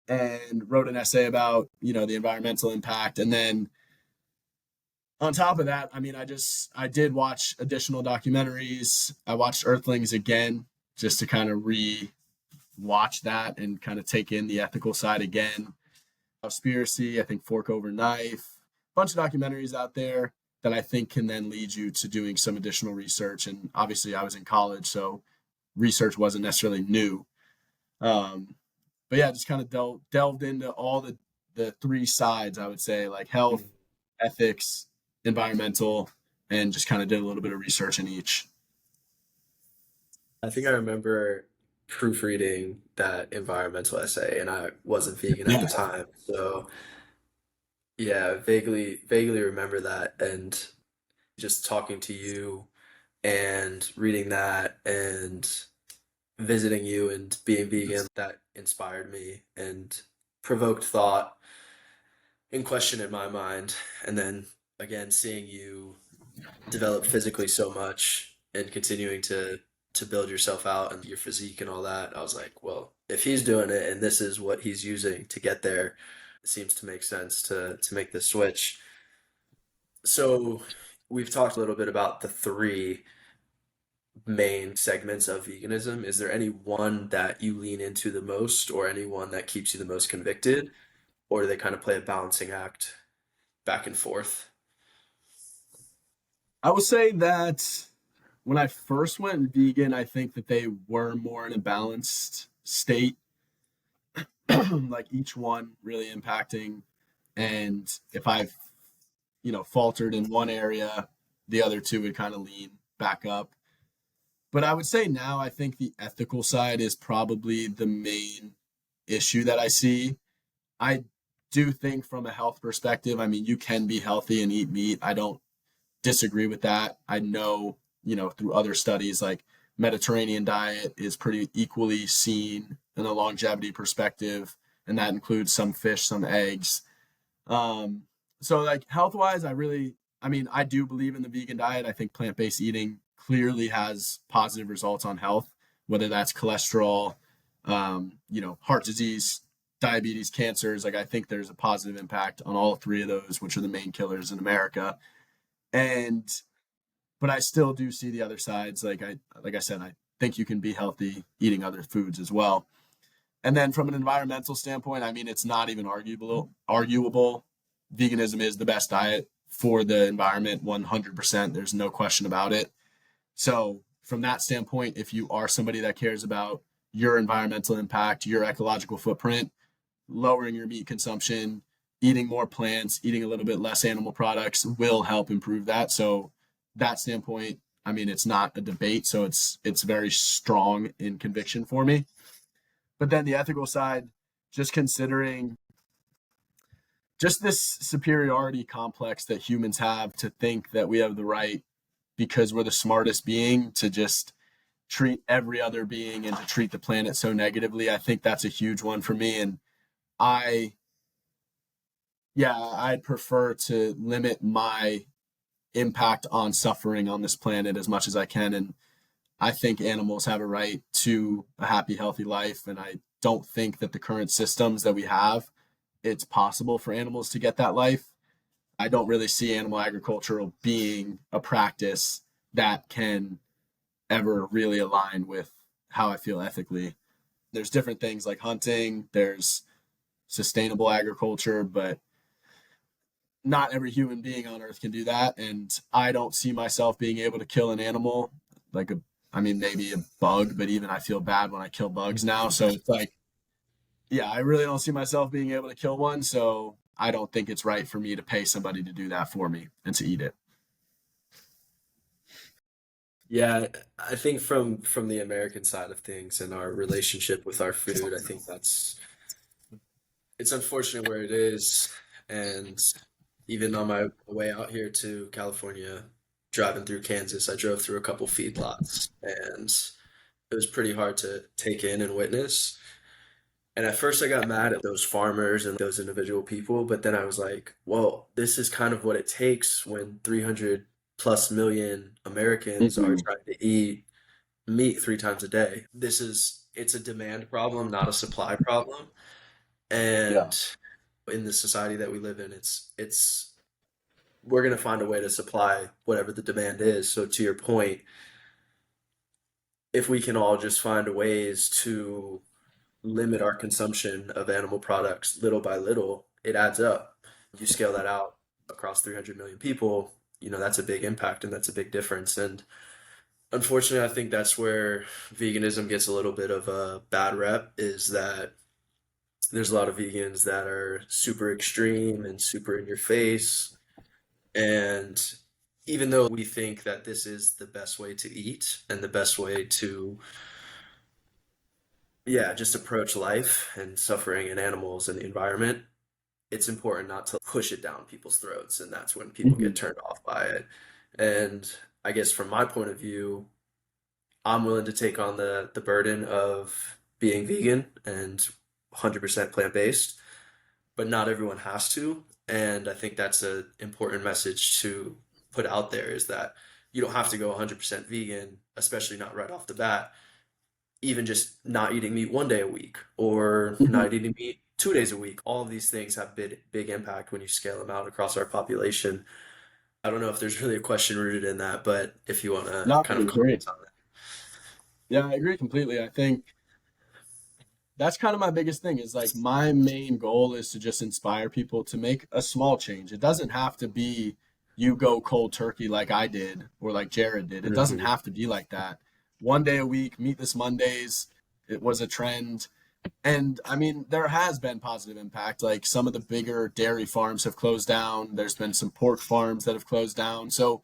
S2: and wrote an essay about, the environmental impact. And then on top of that, I mean, I did watch additional documentaries. I watched Earthlings again just to kind of watch that and kind of take in the ethical side again. Conspiracy, I think Fork Over Knife, a bunch of documentaries out there that I think can then lead you to doing some additional research. And obviously, I was in college, so research wasn't necessarily new. But yeah, just kind of delved into all the three sides, I would say, like health, ethics, environmental, and just kind of did a little bit of research in each.
S1: I think I remember proofreading that environmental essay, and I wasn't vegan at the
S2: Yeah.
S1: time. So, yeah, vaguely remember that. And just talking to you and reading that and visiting you and being vegan, that inspired me and provoked thought and question in my mind. And then again, seeing you develop physically so much and continuing to build yourself out and your physique and all that, I was like, well, if he's doing it and this is what he's using to get there, it seems to make sense to make the switch. So we've talked a little bit about the three main segments of veganism. Is there any one that you lean into the most or any one that keeps you the most convicted? Or do they kind of play a balancing act back and forth?
S2: I will say that when I first went vegan, I think that they were more in a balanced state, like each one really impacting. And if I've, faltered in one area, the other two would kind of lean back up. But I would say now I think the ethical side is probably the main issue that I see. I do think from a health perspective, I mean, you can be healthy and eat meat. I don't disagree with that. I know, through other studies, like Mediterranean diet is pretty equally seen in a longevity perspective, and that includes some fish, some eggs. Um, so like health wise, I mean, I do believe in the vegan diet. I think plant based eating clearly has positive results on health, whether that's cholesterol, heart disease, diabetes, cancers. Like I think there's a positive impact on all three of those, which are the main killers in America. And but I still do see the other sides. Like I said, I think you can be healthy eating other foods as well. And then from an environmental standpoint, I mean, it's not even arguable. Veganism is the best diet for the environment, 100%. There's no question about it. So from that standpoint, if you are somebody that cares about your environmental impact, your ecological footprint, lowering your meat consumption, eating more plants, eating a little bit less animal products will help improve that. So that standpoint, I mean, it's not a debate, so it's very strong in conviction for me. But then the ethical side, just considering just this superiority complex that humans have to think that we have the right because we're the smartest being to just treat every other being and to treat the planet so negatively. I think that's a huge one for me. And I, yeah, I'd prefer to limit my impact on suffering on this planet as much as I can. And I think animals have a right to a happy, healthy life. And I don't think that the current systems that we have, it's possible for animals to get that life. I don't really see animal agriculture being a practice that can ever really align with how I feel ethically. There's different things like hunting, there's sustainable agriculture, but not every human being on earth can do that. And I don't see myself being able to kill an animal like I mean, maybe a bug, but even I feel bad when I kill bugs now. So it's like, yeah, I really don't see myself being able to kill one. So I don't think it's right for me to pay somebody to do that for me and to eat it.
S1: Yeah, I think from the American side of things and our relationship with our food, I think that's it's unfortunate where it is. And even on my way out here to California, driving through Kansas, I drove through a couple feedlots, and it was pretty hard to take in and witness. And at first, I got mad at those farmers and those individual people, but then I was like, well, this is kind of what it takes when 300 plus million Americans are
S2: Mm-hmm.
S1: trying to eat meat 3 times a day. It's a demand problem, not a supply problem.
S2: Yeah.
S1: And in the society that we live in, we're going to find a way to supply whatever the demand is. So to your point, if we can all just find ways to limit our consumption of animal products little by little, it adds up. You scale that out across 300 million people, that's a big impact and that's a big difference. And unfortunately, I think that's where veganism gets a little bit of a bad rep, is that there's a lot of vegans that are super extreme and super in your face. And even though we think that this is the best way to eat and the best way to, yeah, just approach life and suffering and animals and the environment, it's important not to push it down people's throats. And that's when people get
S2: Mm-hmm.
S1: turned off by it. And I guess from my point of view, I'm willing to take on the burden of being vegan and 100% plant-based, but not everyone has to. And I think that's an important message to put out there, is that you don't have to go 100% vegan, especially not right off the bat. Even just not eating meat 1 day a week or
S2: Mm-hmm.
S1: not eating meat 2 days a week. All of these things have big impact when you scale them out across our population. I don't know if there's really a question rooted in that, but if you want to
S2: No, I
S1: kind of
S2: agree.
S1: comment on
S2: Yeah, I agree completely. I think that's kind of my biggest thing is like my main goal is to just inspire people to make a small change. It doesn't have to be you go cold turkey like I did or like Jared did. It
S1: that.
S2: doesn't
S1: Hmm.
S2: have to be like that. 1 day a week, meatless Mondays, it was a trend. And I mean, there has been positive impact. Like some of the bigger dairy farms have closed down. There's been some pork farms that have closed down. So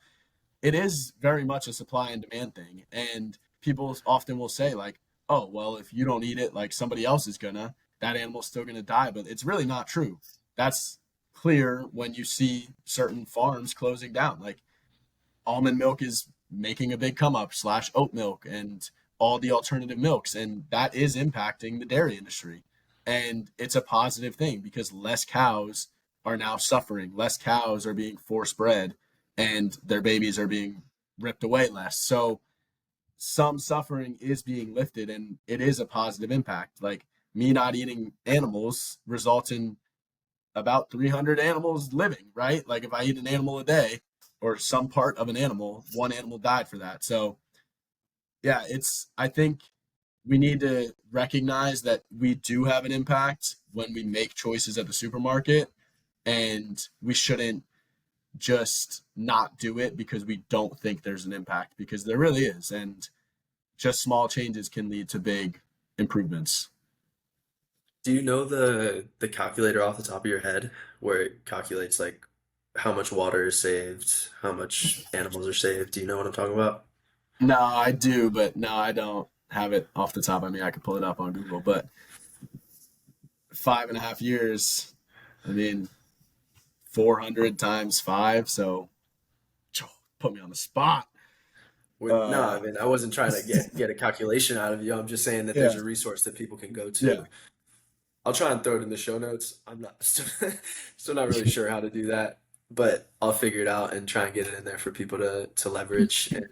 S2: it is very much a supply and demand thing. And people often will say, like, oh, well, if you don't eat it, like somebody else is gonna, that animal's still gonna die. But it's really not true. That's clear when you see certain farms closing down. Like almond milk is making a big come up slash oat milk and all the alternative milks. And that is impacting the dairy industry. And it's a positive thing because less cows are now suffering, less cows are being force bred, and their babies are being ripped away less. So some suffering is being lifted and it is a positive impact. Like me not eating animals results in about 300 animals living, right? Like if I eat an animal a day or some part of an animal, one animal died for that. So, yeah, I think we need to recognize that we do have an impact when we make choices at the supermarket, and we shouldn't just not do it because we don't think there's an impact, because there really is. And just small changes can lead to big improvements.
S1: Do you know the calculator off the top of your head where it calculates like how much water is saved, how much animals are saved? Do you know what I'm talking about?
S2: No, I do, but no, I don't have it off the top. I mean, I could pull it up on Google, but 5.5 years, I mean, 400 times five. So put me on the spot.
S1: No, I
S2: Uh,
S1: mean I wasn't trying to get a calculation out of you. I'm just saying that
S2: yeah,
S1: there's a resource that people can go
S2: yeah.
S1: to. I'll try and throw it in the show notes. I'm not still not really sure how to do that, but I'll figure it out and try and get it in there for people to leverage and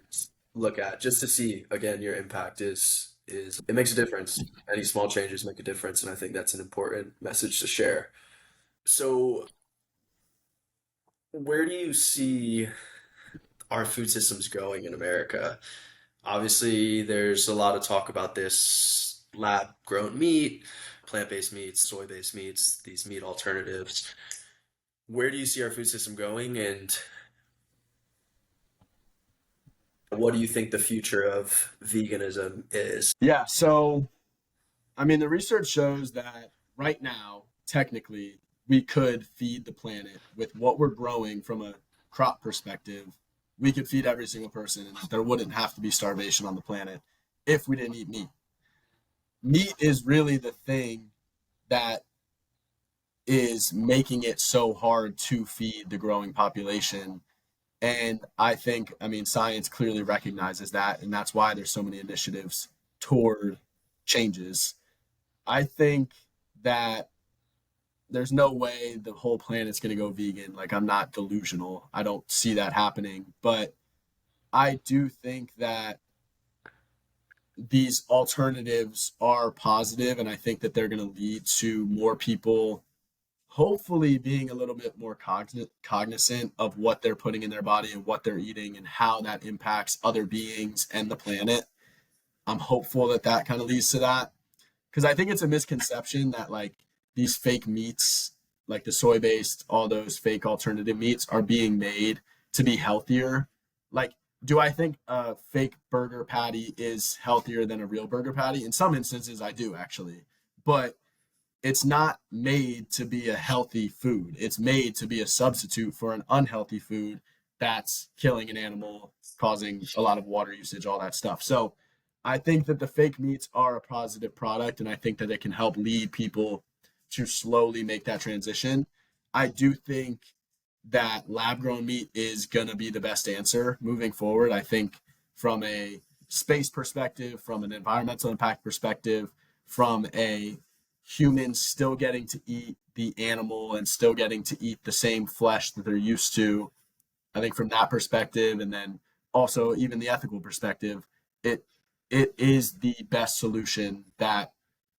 S1: look at just to see again your impact is it makes a difference. Any small changes make a difference, and I think that's an important message to share. So, where do you see our food systems going in America? Obviously, there's a lot of talk about this lab grown meat, plant-based meats, soy-based meats, these meat alternatives. Where do you see our food system going, and what do you think the future of veganism is?
S2: Yeah. So, I mean, the research shows that right now, technically, we could feed the planet with what we're growing from a crop perspective. We could feed every single person, and there wouldn't have to be starvation on the planet if we didn't eat meat. Meat is really the thing that is making it so hard to feed the growing population. And I think, I mean, science clearly recognizes that, and that's why there's so many initiatives toward changes. I think that there's no way the whole planet's going to go vegan. Like, I'm not delusional. I don't see that happening. But I do think that these alternatives are positive, and I think that they're going to lead to more people hopefully being a little bit more cognizant of what they're putting in their body and what they're eating and how that impacts other beings and the planet. I'm hopeful that that kind of leads to that, because I think it's a misconception that like these fake meats, like the soy based, all those fake alternative meats are being made to be healthier. Like, do I think a fake burger patty is healthier than a real burger patty? In some instances, I do actually, but it's not made to be a healthy food. It's made to be a substitute for an unhealthy food that's killing an animal, causing a lot of water usage, all that stuff. So I think that the fake meats are a positive product, and I think that it can help lead people to slowly make that transition. I do think that lab grown meat is going to be the best answer moving forward. I think from a space perspective, from an environmental impact perspective, from a humans still getting to eat the animal and still getting to eat the same flesh that they're used to. I think from that perspective, and then also even the ethical perspective, it it is the best solution that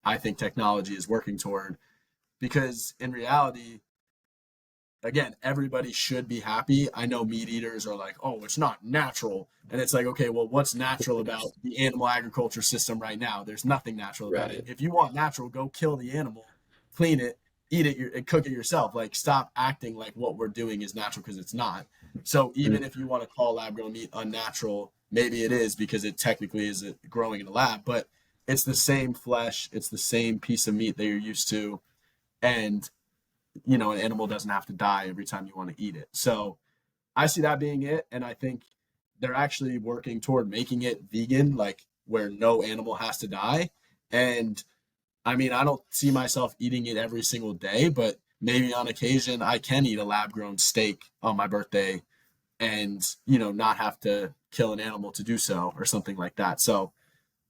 S2: I think technology is working toward. Because in reality, again, everybody should be happy. I know meat eaters are like, oh, it's not natural. And it's like, okay, well, what's natural about the animal agriculture system right now? There's nothing natural about it.
S1: Right.
S2: If you want natural, go kill the animal, clean it, eat it, and cook it yourself. Like, stop acting like what we're doing is natural, because it's not. So even if you want to call lab grown meat unnatural, maybe it is because it technically is growing in a lab, but it's the same flesh, it's the same piece of meat that you're used to. And an animal doesn't have to die every time you want to eat it. So I see that being it. And I think they're actually working toward making it vegan, like where no animal has to die. And I mean, I don't see myself eating it every single day, but maybe on occasion I can eat a lab grown steak on my birthday and, not have to kill an animal to do so or something like that. So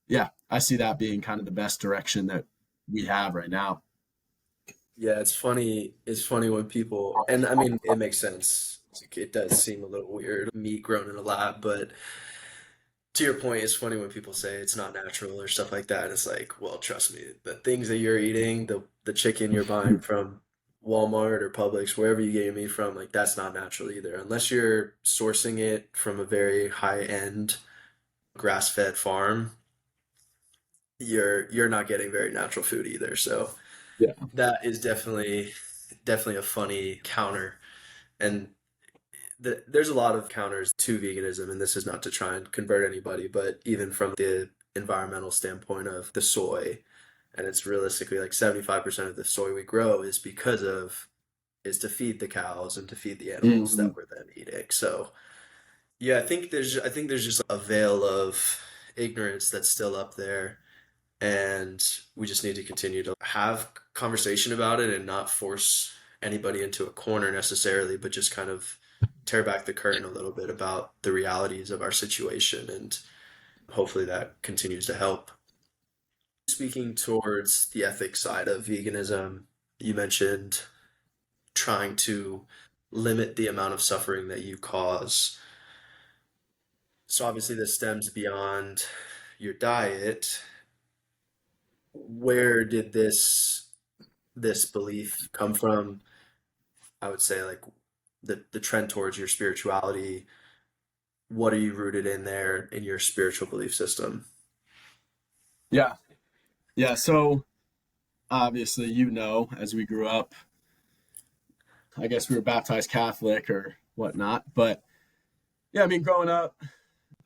S2: yeah, I see that being kind of the best direction that we have right now.
S1: Yeah, it's funny. It's funny when people, and I mean, it makes sense. Like, it does seem a little weird, meat grown in a lab, but To your point, it's funny when people say it's not natural or stuff like that. It's like, well, trust me, the things that you're eating, the chicken you're buying from Walmart or Publix, wherever you get your meat from, like that's not natural either. Unless you're sourcing it from a very high-end grass-fed farm, you're not getting very natural food either. So
S2: Yeah.
S1: that is definitely a funny counter. And there's a lot of counters to veganism, and this is not to try and convert anybody, but even from the environmental standpoint of the soy, and it's realistically like 75% of the soy we grow is to feed the cows and to feed the animals
S2: Mhm.
S1: that we're then eating. So yeah, I think there's just a veil of ignorance that's still up there, and we just need to continue to have conversation about it and not force anybody into a corner necessarily, but just kind of tear back the curtain a little bit about the realities of our situation, and hopefully that continues to help. Speaking towards the ethics side of veganism, you mentioned trying to limit the amount of suffering that you cause. So obviously this stems beyond your diet. Where did this belief come from? I would say like the trend towards your spirituality. What are you rooted in there in your spiritual belief system?
S2: Yeah. Yeah. So obviously, as we grew up, I guess we were baptized Catholic or whatnot. But yeah, I mean, growing up,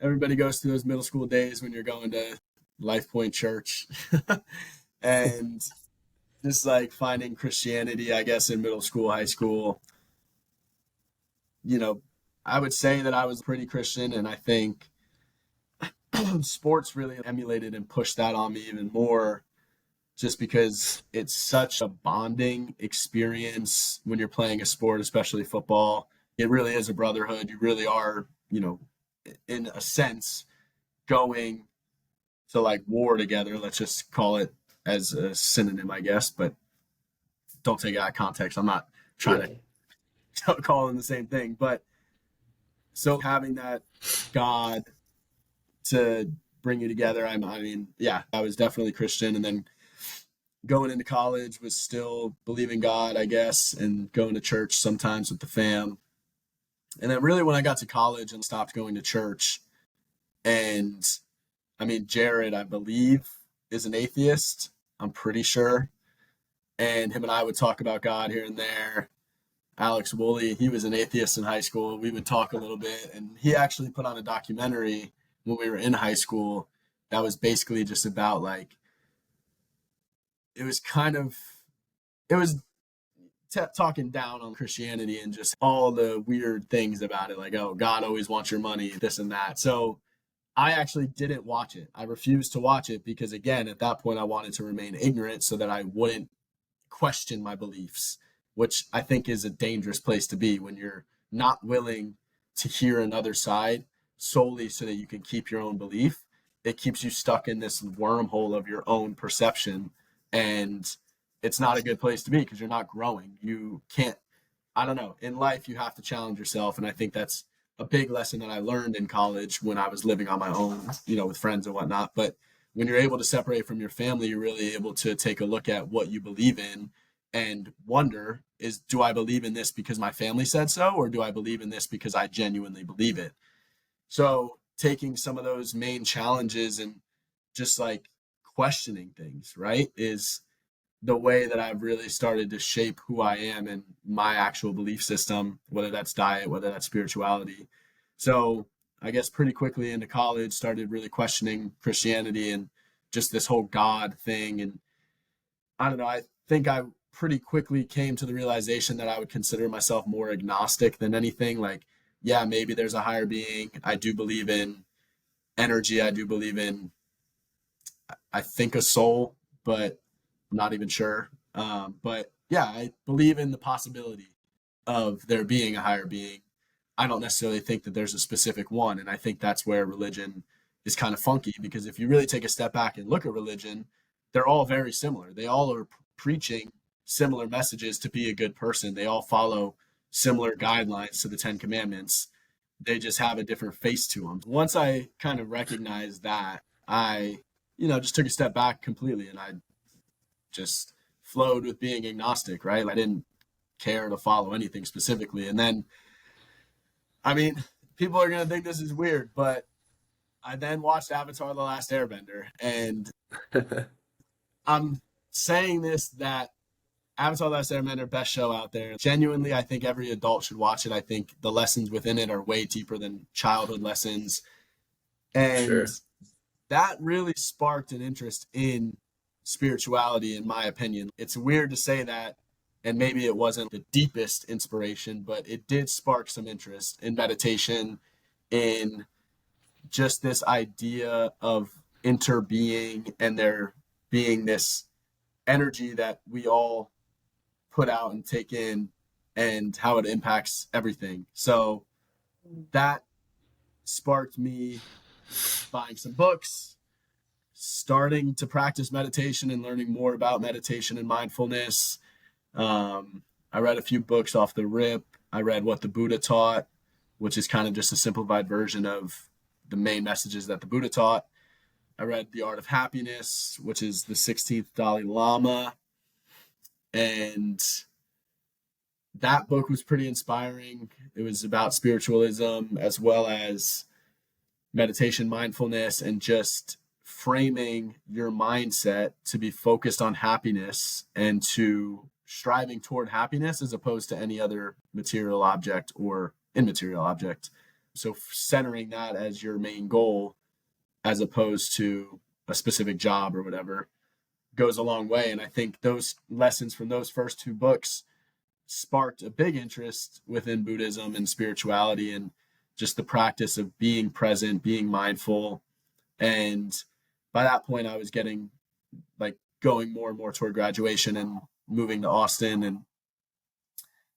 S2: everybody goes through those middle school days when you're going to Life Point Church and just like finding Christianity, I guess, in middle school, high school. You know, I would say that I was pretty Christian, and I think sports really emulated and pushed that on me even more just because it's such a bonding experience when you're playing a sport, especially football. It really is a brotherhood. You really are, in a sense, going to like war together. Let's just call it as a synonym, I guess, but don't take it out of context. I'm not trying
S1: Yeah.
S2: to call them the same thing. But so having that God to bring you together, I mean, yeah, I was definitely Christian. And then going into college was still believing God, I guess, and going to church sometimes with the fam. And then really when I got to college and stopped going to church, and I mean, Jared, I believe, is an atheist. I'm pretty sure. And him and I would talk about God here and there. Alex Woolley, he was an atheist in high school. We would talk a little bit, and he actually put on a documentary when we were in high school that was basically just about like it was kind of it was talking down on Christianity and just all the weird things about it, like oh God always wants your money, this and that. So I actually didn't watch it. I refused to watch it because again, at that point, I wanted to remain ignorant so that I wouldn't question my beliefs, which I think is a dangerous place to be when you're not willing to hear another side solely so that you can keep your own belief. It keeps you stuck in this wormhole of your own perception. And it's not a good place to be because you're not growing. You can't, I don't know, in life, you have to challenge yourself. And I think that's a big lesson that I learned in college when I was living on my own, with friends and whatnot. But when you're able to separate from your family, you're really able to take a look at what you believe in and wonder is do I believe in this because my family said so, or do I believe in this because I genuinely believe it? So taking some of those main challenges and just like questioning things, right, is the way that I've really started to shape who I am and my actual belief system, whether that's diet, whether that's spirituality. So I guess pretty quickly into college, started really questioning Christianity and just this whole God thing. And I don't know, I think I pretty quickly came to the realization that I would consider myself more agnostic than anything. Like, yeah, maybe there's a higher being. I do believe in energy. I do believe in, I think, a soul, but I'm not even sure. But yeah, I believe in the possibility of there being a higher being. I don't necessarily think that there's a specific one. And I think that's where religion is kind of funky because if you really take a step back and look at religion, they're all very similar. They all are preaching similar messages to be a good person. They all follow similar guidelines to the Ten Commandments. They just have a different face to them. Once I kind of recognized that, I, just took a step back completely, and I just flowed with being agnostic, right? I didn't care to follow anything specifically. And then, I mean, people are going to think this is weird, but I then watched Avatar: The Last Airbender, and I'm saying this that Avatar: The Last Airbender, best show out there. Genuinely, I think every adult should watch it. I think the lessons within it are way deeper than childhood lessons. And
S1: Sure.
S2: that really sparked an interest in spirituality, in my opinion. It's weird to say that, and maybe it wasn't the deepest inspiration, but it did spark some interest in meditation, in just this idea of interbeing and there being this energy that we all put out and take in and how it impacts everything. So that sparked me buying some books, starting to practice meditation and learning more about meditation and mindfulness. I read a few books off the rip. I read What the Buddha Taught, which is kind of just a simplified version of the main messages that the Buddha taught. I read The Art of Happiness, which is the 16th Dalai Lama. And that book was pretty inspiring. It was about spiritualism as well as meditation, mindfulness, and just framing your mindset to be focused on happiness and to striving toward happiness as opposed to any other material object or immaterial object. So centering that as your main goal as opposed to a specific job or whatever goes a long way. And I think those lessons from those first two books sparked a big interest within Buddhism and spirituality and just the practice of being present, being mindful. And by that point, I was getting like going more and more toward graduation and moving to Austin. And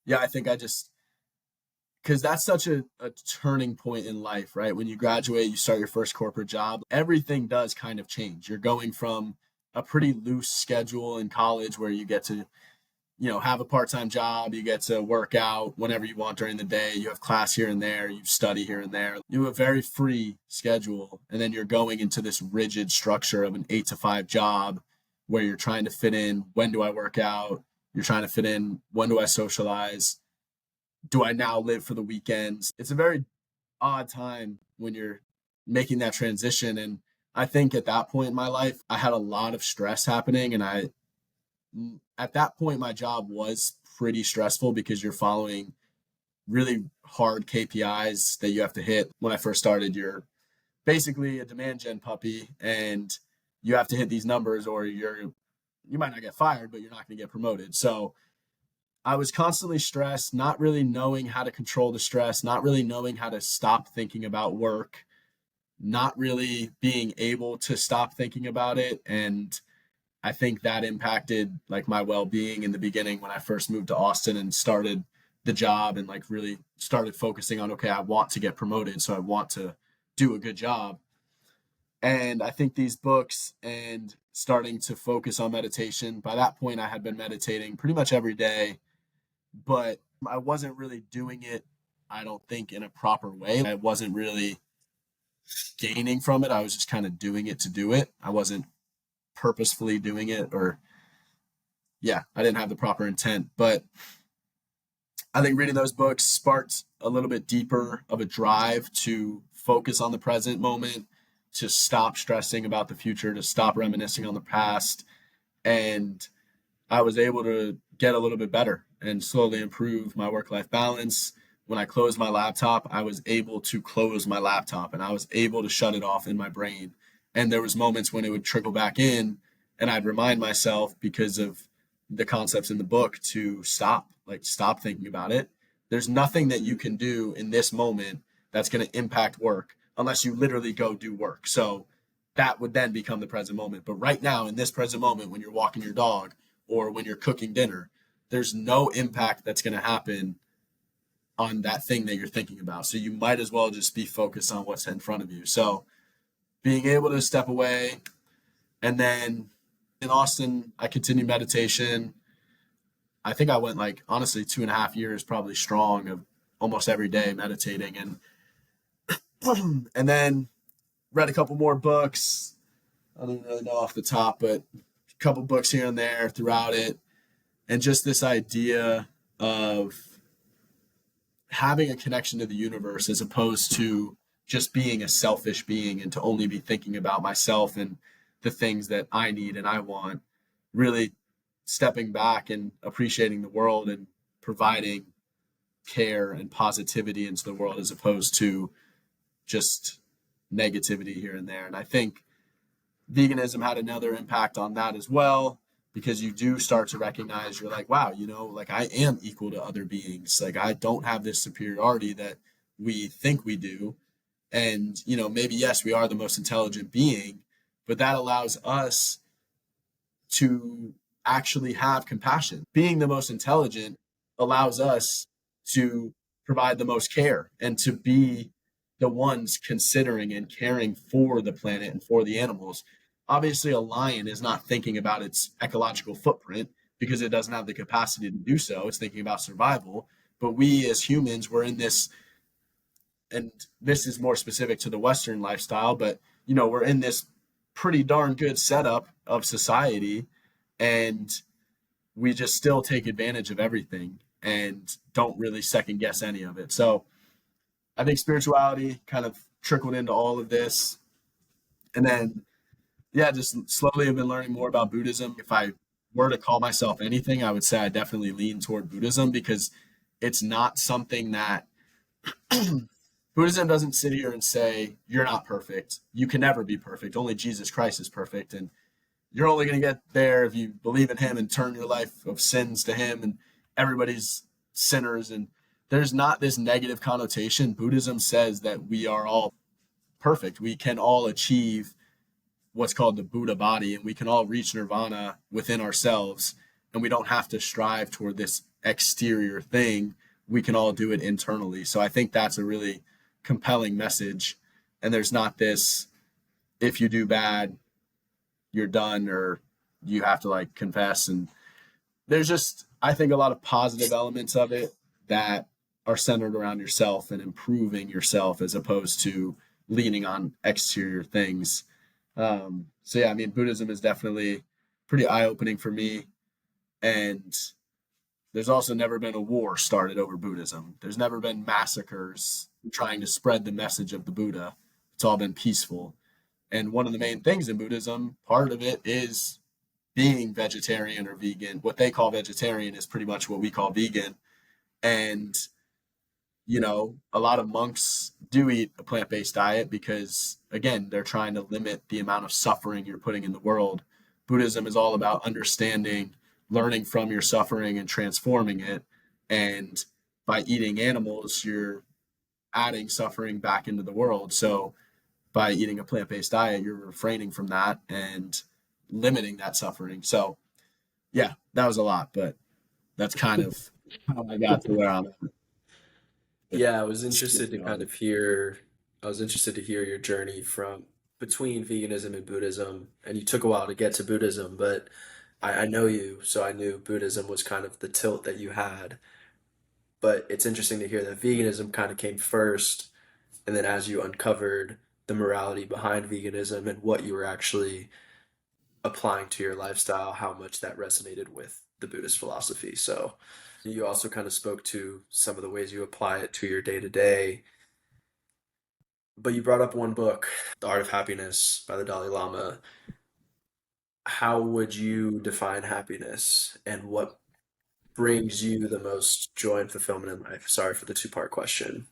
S2: yeah, I think I just, because that's such a turning point in life, right? When you graduate, you start your first corporate job, everything does kind of change. You're going from a pretty loose schedule in college where you get to have a part-time job, you get to work out whenever you want during the day, you have class here and there, you study here and there, you have a very free schedule, and then you're going into this rigid structure of an 8 to 5 job where you're trying to fit in, when do I work out, you're trying to fit in, when do I socialize, do I now live for the weekends. It's a very odd time when you're making that transition. And I think at that point in my life I had a lot of stress happening, and I at that point my job was pretty stressful because you're following really hard KPIs that you have to hit. When I first started, you're basically a demand gen puppy and you have to hit these numbers or you might not get fired, but you're not going to get promoted. So I was constantly stressed, not really knowing how to control the stress, not really knowing how to stop thinking about work, not really being able to stop thinking about it. And I think that impacted like my well-being in the beginning when I first moved to Austin and started the job and like really started focusing on, okay, I want to get promoted, so I want to do a good job. And I think these books and starting to focus on meditation, by that point I had been meditating pretty much every day, but I wasn't really doing it, I don't think, in a proper way. I wasn't really gaining from it. I was just kind of doing it to do it. I wasn't purposefully doing it, or yeah, I didn't have the proper intent. But I think reading those books sparked a little bit deeper of a drive to focus on the present moment, to stop stressing about the future, to stop reminiscing on the past. And I was able to get a little bit better and slowly improve my work life balance. When I closed my laptop, I was able to close my laptop and I was able to shut it off in my brain. And there was moments when it would trickle back in and I'd remind myself, because of the concepts in the book, to stop thinking about it. There's nothing that you can do in this moment that's going to impact work unless you literally go do work. So that would then become the present moment. But right now, in this present moment, when you're walking your dog or when you're cooking dinner, there's no impact that's going to happen on that thing that you're thinking about. So you might as well just be focused on what's in front of you. So being able to step away. And then in Austin, I continued meditation. I think I went like honestly 2.5 years probably strong of almost every day meditating. And And then read a couple more books. I don't even really know off the top, but a couple books here and there throughout it. And just this idea of having a connection to the universe as opposed to just being a selfish being and to only be thinking about myself and the things that I need and I want, really stepping back and appreciating the world and providing care and positivity into the world as opposed to just negativity here and there. And I think veganism had another impact on that as well, because you do start to recognize you're like, wow, like I am equal to other beings. Like I don't have this superiority that we think we do. And, maybe, yes, we are the most intelligent being, but that allows us to actually have compassion. Being the most intelligent allows us to provide the most care and to be the ones considering and caring for the planet and for the animals. Obviously, a lion is not thinking about its ecological footprint because it doesn't have the capacity to do so. It's thinking about survival. But we as humans, we're in this, and this is more specific to the Western lifestyle, but we're in this pretty darn good setup of society, and we just still take advantage of everything and don't really second guess any of it. So I think spirituality kind of trickled into all of this. And then, yeah, just slowly have been learning more about Buddhism. If I were to call myself anything, I would say I definitely lean toward Buddhism because it's not something that Buddhism doesn't sit here and say, you're not perfect. You can never be perfect. Only Jesus Christ is perfect. And you're only going to get there if you believe in him and turn your life of sins to him, and everybody's sinners. And there's not this negative connotation. Buddhism says that we are all perfect. We can all achieve what's called the Buddha body, and we can all reach nirvana within ourselves. And we don't have to strive toward this exterior thing. We can all do it internally. So I think that's a really compelling message. And there's not this, if you do bad, you're done, or you have to like confess. And there's just, I think, a lot of positive elements of it that are centered around yourself and improving yourself as opposed to leaning on exterior things. So yeah, I mean, Buddhism is definitely pretty eye-opening for me. And there's also never been a war started over Buddhism. There's never been massacres trying to spread the message of the Buddha. It's all been peaceful. And one of the main things in Buddhism, part of it is being vegetarian or vegan. What they call vegetarian is pretty much what we call vegan. And, a lot of monks do eat a plant based diet because, again, they're trying to limit the amount of suffering you're putting in the world. Buddhism is all about understanding, learning from your suffering and transforming it. And by eating animals, you're adding suffering back into the world. So by eating a plant-based diet, you're refraining from that and limiting that suffering. So yeah, that was a lot, but that's kind of how I got to where I'm at with
S1: Yeah, I was interested to kind
S2: spirituality.
S1: of hear, I was interested to hear your journey from between veganism and Buddhism, and you took a while to get to Buddhism, but I know you, so I knew Buddhism was kind of the tilt that you had. But it's interesting to hear that veganism kind of came first, and then as you uncovered the morality behind veganism and what you were actually applying to your lifestyle, how much that resonated with the Buddhist philosophy. So you also kind of spoke to some of the ways you apply it to your day to day. But you brought up one book, The Art of Happiness by the Dalai Lama. How would you define happiness and what brings you the most joy and fulfillment in life? Sorry for the two-part question.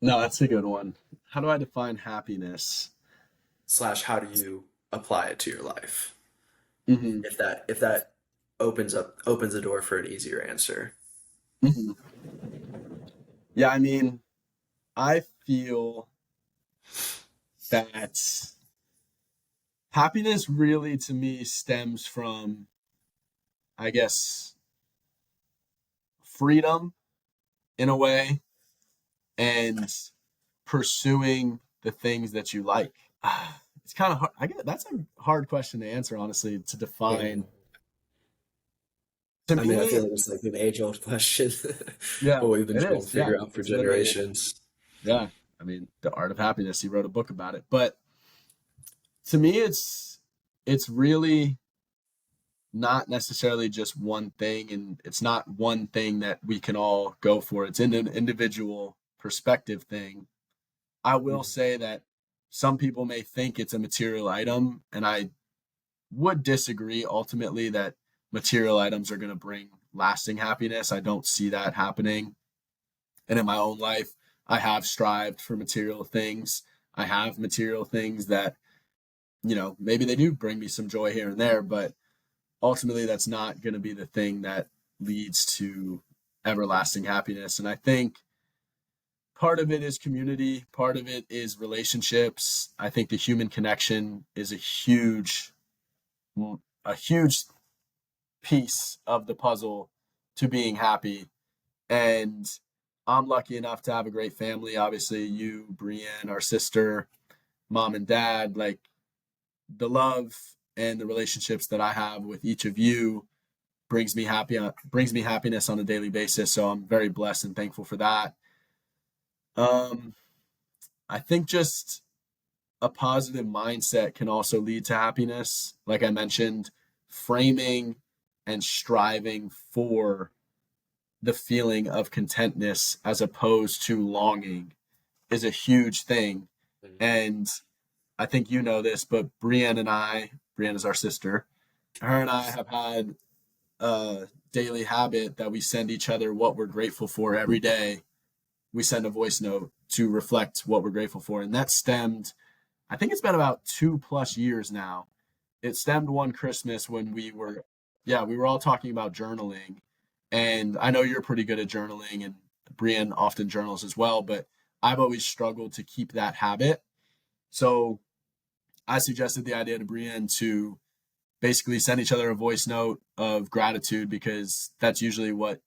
S2: No, that's a good one. How do I define happiness?
S1: Slash, how do you apply it to your life?
S2: Hmm.
S1: If that opens the door for an easier answer.
S2: Hmm. Yeah, I mean, I feel that happiness really to me stems from, I guess, freedom in a way and pursuing the things that you like. It's kind of hard. I get that's a hard question to answer, honestly, to
S1: Yeah.
S2: define. To
S1: I mean, I
S2: me,
S1: feel like it's like an age-old question,
S2: yeah,
S1: what we've been
S2: it
S1: trying to
S2: is. Yeah,
S1: figure out for
S2: it's literally
S1: generations.
S2: Yeah. I mean, The Art of Happiness, he wrote a book about it. But to me, it's really not necessarily just one thing, and it's not one thing that we can all go for. It's an individual perspective thing. I will
S1: Mhm.
S2: say that some people may think it's a material item, and I would disagree ultimately that material items are going to bring lasting happiness. I don't see that happening. And in my own life, I have strived for material things. I have material things that, maybe they do bring me some joy here and there, but ultimately that's not going to be the thing that leads to everlasting happiness. And I think part of it is community, part of it is relationships. I think the human connection is a huge piece of the puzzle to being happy. And I'm lucky enough to have a great family. Obviously, you, Brienne, our sister, mom and dad, like the love and the relationships that I have with each of you brings me happiness on a daily basis. So I'm very blessed and thankful for that. Um, I think just a positive mindset can also lead to happiness. Like I mentioned, framing and striving for the feeling of contentness as opposed to longing is a huge thing. And I think you know this, but Brienne is our sister, her and I have had a daily habit that we send each other what we're grateful for every day. We send a voice note to reflect what we're grateful for. And that stemmed, I think it's been about 2+ years now. It stemmed one Christmas when we were all talking about journaling. And I know you're pretty good at journaling, and Brienne often journals as well, but I've always struggled to keep that habit. So I suggested the idea to Brienne to basically send each other a voice note of gratitude, because that's usually what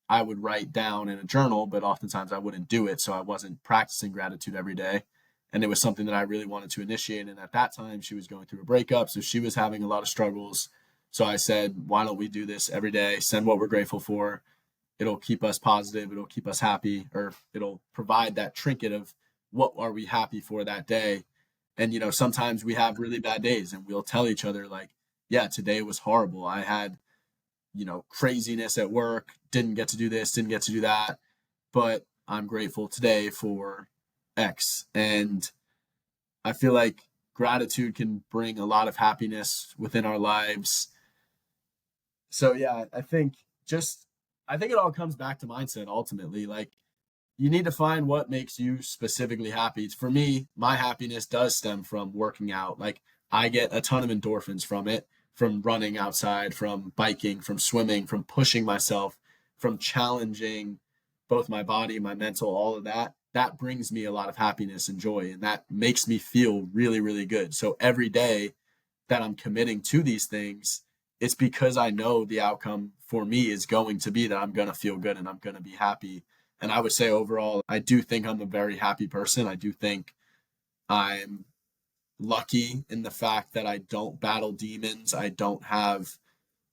S2: I would write down in a journal, but oftentimes I wouldn't do it. So I wasn't practicing gratitude every day. And it was something that I really wanted to initiate. And at that time, she was going through a breakup. So she was having a lot of struggles. So I said, why don't we do this every day? Send what we're grateful for. It'll keep us positive. It'll keep us happy, or it'll provide that trinket of what are we happy for that day. And, sometimes we have really bad days and we'll tell each other, like, yeah, today was horrible. I had craziness at work, didn't get to do this, didn't get to do that, but I'm grateful today for X. And I feel like gratitude can bring a lot of happiness within our lives. So yeah, I think it all comes back to mindset ultimately. Like, you need to find what makes you specifically happy. For me, my happiness does stem from working out. Like, I get a ton of endorphins from it, from running outside, from biking, from swimming, from pushing myself, from challenging both my body, my mental, all of that. That brings me a lot of happiness and joy, and that makes me feel really, really good. So every day that I'm committing to these things, it's because I know the outcome for me is going to be that I'm going to feel good and I'm going to be happy. And I would say overall, I do think I'm a very happy person. I do think I'm lucky in the fact that I don't battle demons. I don't have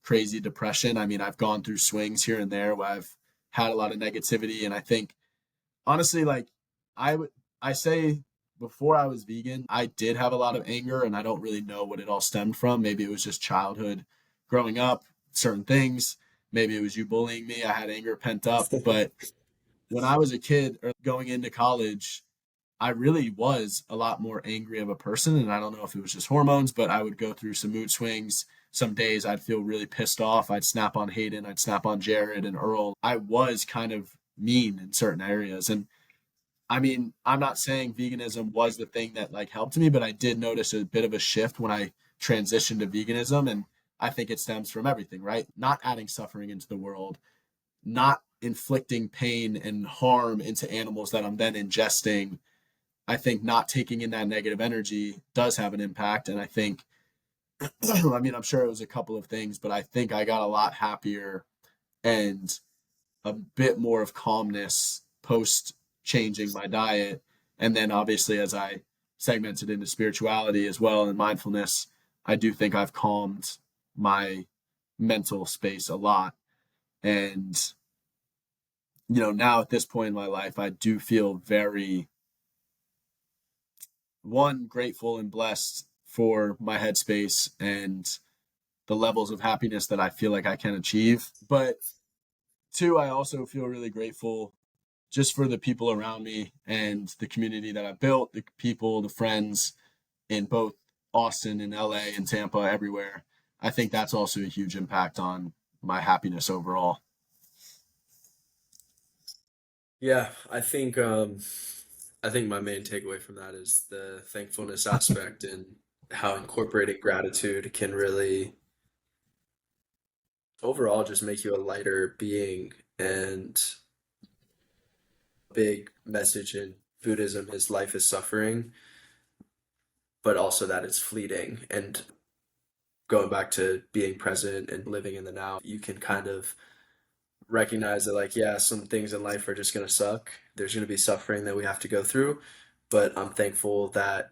S2: crazy depression. I mean, I've gone through swings here and there where I've had a lot of negativity. And I think, honestly, like, I would, I say before I was vegan, I did have a lot of anger, and I don't really know what it all stemmed from. Maybe it was just childhood, growing up, certain things. Maybe it was you bullying me. I had anger pent up. But when I was a kid or going into college, I really was a lot more angry of a person. And I don't know if it was just hormones, but I would go through some mood swings. Some days I'd feel really pissed off. I'd snap on Hayden, I'd snap on Jared and Earl. I was kind of mean in certain areas. And I mean, I'm not saying veganism was the thing that like helped me, but I did notice a bit of a shift when I transitioned to veganism. And I think it stems from everything, right? Not adding suffering into the world, not inflicting pain and harm into animals that I'm then ingesting. I think not taking in that negative energy does have an impact. And I think, I mean, I'm sure it was a couple of things, but I think I got a lot happier and a bit more of calmness post changing my diet. And then obviously, as I segmented into spirituality as well and mindfulness, I do think I've calmed my mental space a lot. And now at this point in my life, I do feel very, one, grateful and blessed for my headspace and the levels of happiness that I feel like I can achieve. But two, I also feel really grateful just for the people around me and the community that I built, the people, the friends in both Austin and LA and Tampa, everywhere. I think that's also a huge impact on my happiness overall.
S1: Yeah, I think my main takeaway from that is the thankfulness aspect and how incorporating gratitude can really overall just make you a lighter being. And big message in Buddhism is life is suffering, but also that it's fleeting. And going back to being present and living in the now, you can kind of recognize that, like, yeah, some things in life are just going to suck. There's going to be suffering that we have to go through, but I'm thankful that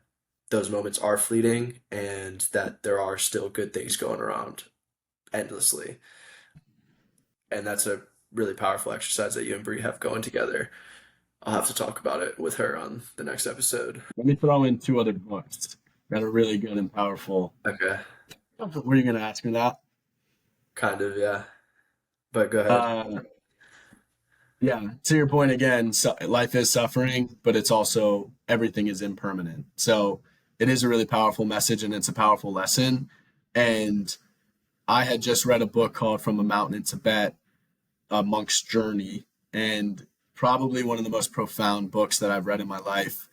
S1: those moments are fleeting and that there are still good things going around endlessly. And that's a really powerful exercise that you and Bree have going together. I'll have to talk about it with her on the next episode.
S2: Let me throw in two other books that are really good and powerful.
S1: Okay,
S2: Were you going to ask me that?
S1: kind of, yeah. But go ahead.
S2: Uh, yeah, to your point again, life is suffering, but it's also everything is impermanent. So it is a really powerful message and it's a powerful lesson. And I had just read a book called From a Mountain in Tibet, A Monk's Journey, and probably one of the most profound books that I've read in my life.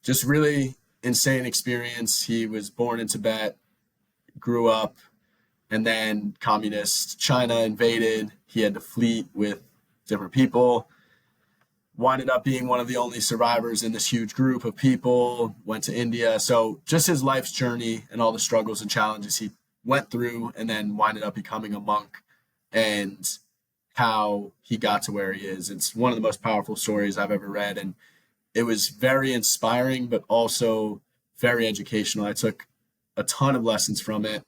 S2: Just really insane experience. He was born in Tibet, grew up, and then communist China invaded. He had to flee with different people, winded up being one of the only survivors in this huge group of people, went to India. So just his life's journey and all the struggles and challenges he went through, and then winded up becoming a monk, and how he got to where he is. It's one of the most powerful stories I've ever read. And it was very inspiring, but also very educational. I took a ton of lessons from it.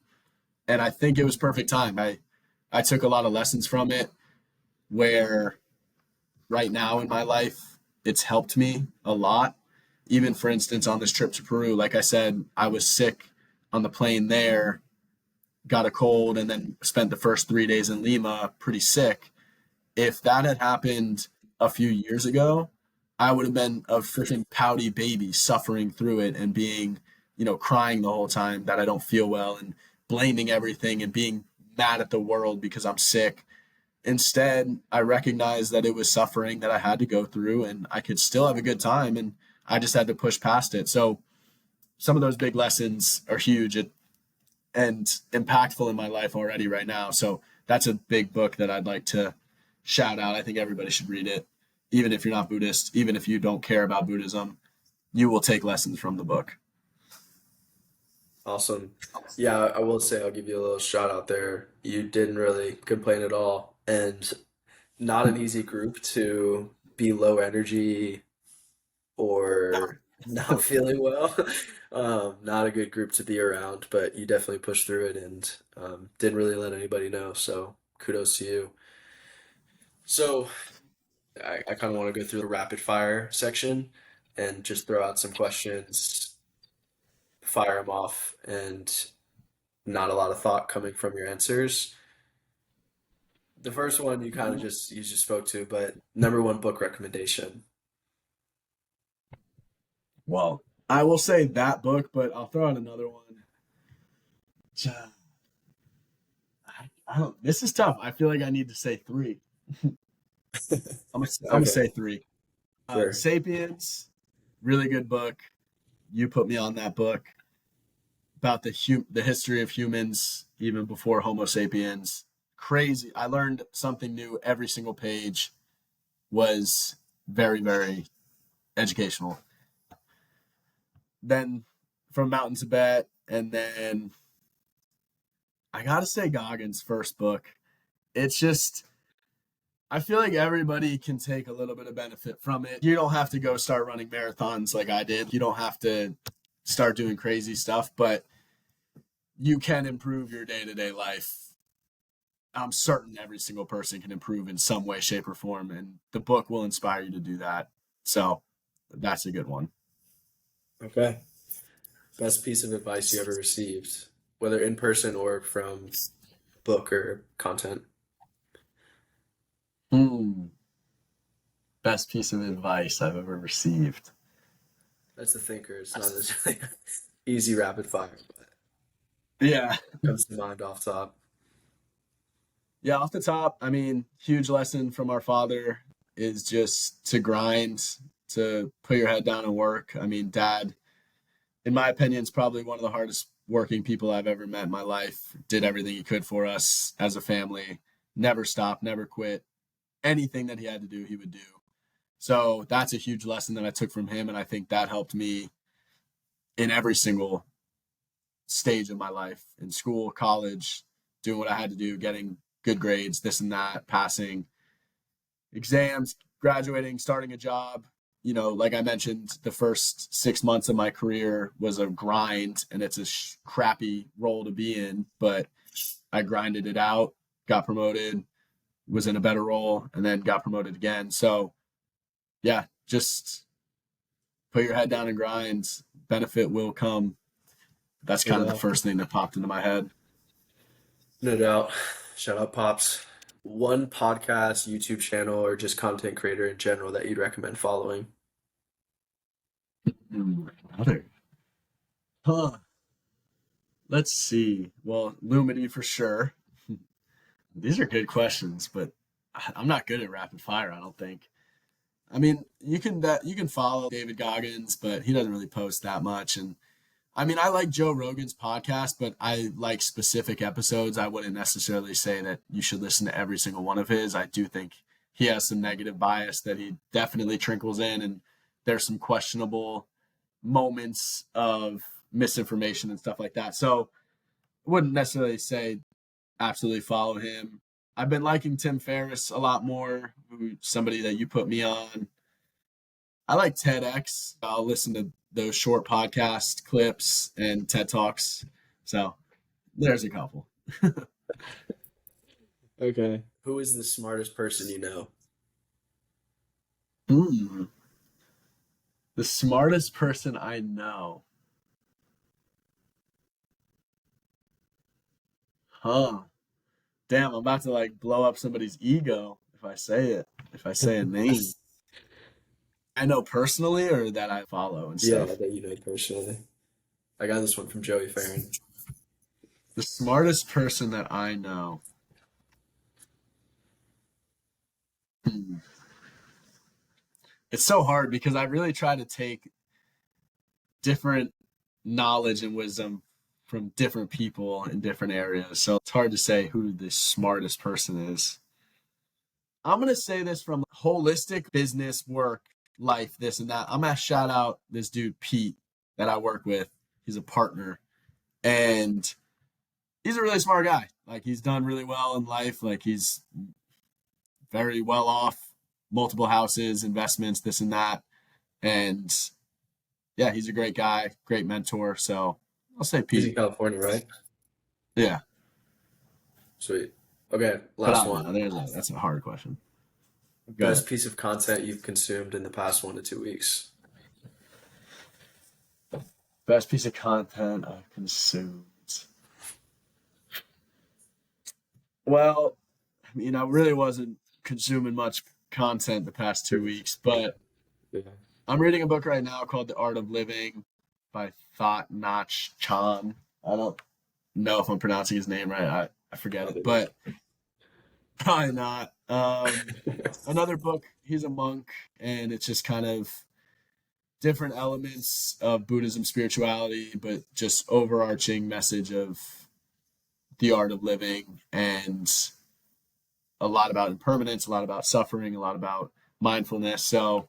S2: And I think it was perfect time. I took a lot of lessons from it where right now in my life, it's helped me a lot. Even for instance, on this trip to Peru, like I said, I was sick on the plane there, got a cold, and then spent the first 3 days in Lima pretty sick. If that had happened a few years ago, I would have been a freaking pouty baby suffering through it and being, crying the whole time that I don't feel well and blaming everything and being mad at the world because I'm sick. Instead, I recognized that it was suffering that I had to go through and I could still have a good time and I just had to push past it. So some of those big lessons are huge and impactful in my life already right now. So that's a big book that I'd like to shout out. I think everybody should read it. Even if you're not Buddhist, even if you don't care about Buddhism, you will take lessons from the book.
S1: Awesome. Yeah, I will say I'll give you a little shout out there. You didn't really complain at all, and not an easy group to be low energy or not feeling well. Not a good group to be around, but you definitely pushed through it and didn't really let anybody know. So kudos to you. So I kind of want to go through the rapid fire section and just throw out some questions, fire them off, and not a lot of thought coming from your answers. The first one you just spoke to, but number one book recommendation.
S2: Well, I will say that book, but I'll throw out another one. I don't. This is tough. I feel like I need to say three. I'm gonna
S1: Okay,
S2: say three.
S1: sure.
S2: *Sapiens*, really good book. You put me on that book about the history of humans even before Homo sapiens. Crazy. I learned something new every single page. Was very very educational. Then from Mountain Tibet, and then I gotta say Goggins' first book. It's just I feel like everybody can take a little bit of benefit from it. You don't have to go start running marathons like I did. You don't have to start doing crazy stuff, but you can improve your day to day life I'm certain every single person can improve in some way, shape, or form, and the book will inspire you to do that. So that's a good one.
S1: Okay. Best piece of advice you ever received, whether in person or from book or content.
S2: Hmm. Best piece of advice I've ever received.
S1: That's the thinker. It's not as easy rapid fire, but
S2: Yeah.
S1: comes to mind off top.
S2: Yeah, off the top, I mean, huge lesson from our father is just to grind, to put your head down and work. I mean, dad, in my opinion, is probably one of the hardest working people I've ever met in my life. Did everything he could for us as a family, never stopped, never quit. Anything that he had to do, he would do. So that's a huge lesson that I took from him. And I think that helped me in every single stage of my life in school, college, doing what I had to do, getting good grades, this and that, passing exams, graduating, starting a job. You know, like I mentioned, the first 6 months of my career was a grind and it's a crappy role to be in, but I grinded it out, got promoted, was in a better role, and then got promoted again. So, yeah, just put your head down and grind. Benefit will come. That's
S1: No
S2: kind of the
S1: doubt.
S2: first thing that popped into my head.
S1: No doubt. Shout out, Pops. One podcast, YouTube channel, or just content creator in general that you'd recommend following.
S2: Another. Huh. Let's see. Well, Lumity for sure. These are good questions, but I'm not good at rapid fire, I don't think. I mean, you can follow David Goggins, but he doesn't really post that much. And I mean, I like Joe Rogan's podcast, but I like specific episodes. I wouldn't necessarily say that you should listen to every single one of his. I do think he has some negative bias that he definitely trickles in, and there's some questionable moments of misinformation and stuff like that. So I wouldn't necessarily say absolutely follow him. I've been liking Tim Ferriss a lot more, somebody that you put me on. I like TEDx. I'll listen to those short podcast clips and TED Talks. So there's a couple.
S1: Okay. Who is the smartest person you know?
S2: Hmm. The smartest person I know. Huh. Damn, I'm about to like blow up somebody's ego if I say it. If I say a name. I know personally or that I follow and
S1: Yeah,
S2: stuff.
S1: that you know personally. I got this one from Joey Farron.
S2: The smartest person that I know. Hmm. It's so hard because I really try to take different knowledge and wisdom from different people in different areas. So it's hard to say who the smartest person is. I'm going to say this from holistic business, work, life, this and that. I'm going to shout out this dude, Pete, that I work with. He's a partner and he's a really smart guy. Like he's done really well in life. Like he's very well off, multiple houses, investments, this and that. And yeah, he's a great guy, great mentor. So I'll say
S1: He's in
S2: Pete.
S1: California, right?
S2: Yeah.
S1: Sweet. Okay,
S2: But
S1: last
S2: I don't know.
S1: one.
S2: That's a hard question. Go ahead.
S1: Best piece of content you've consumed in the past 1 to 2 weeks.
S2: Best piece of content I've consumed. Well, I mean, I really wasn't consuming much content the past 2 weeks, but
S1: Yeah.
S2: I'm reading a book right now called The Art of Living by Thought Nach Chan. I don't know if I'm pronouncing his name right. I forget it,
S1: Probably not.
S2: but probably not. Another book, he's a monk, and it's just kind of different elements of Buddhism spirituality, but just overarching message of the art of living and a lot about impermanence, a lot about suffering, a lot about mindfulness. So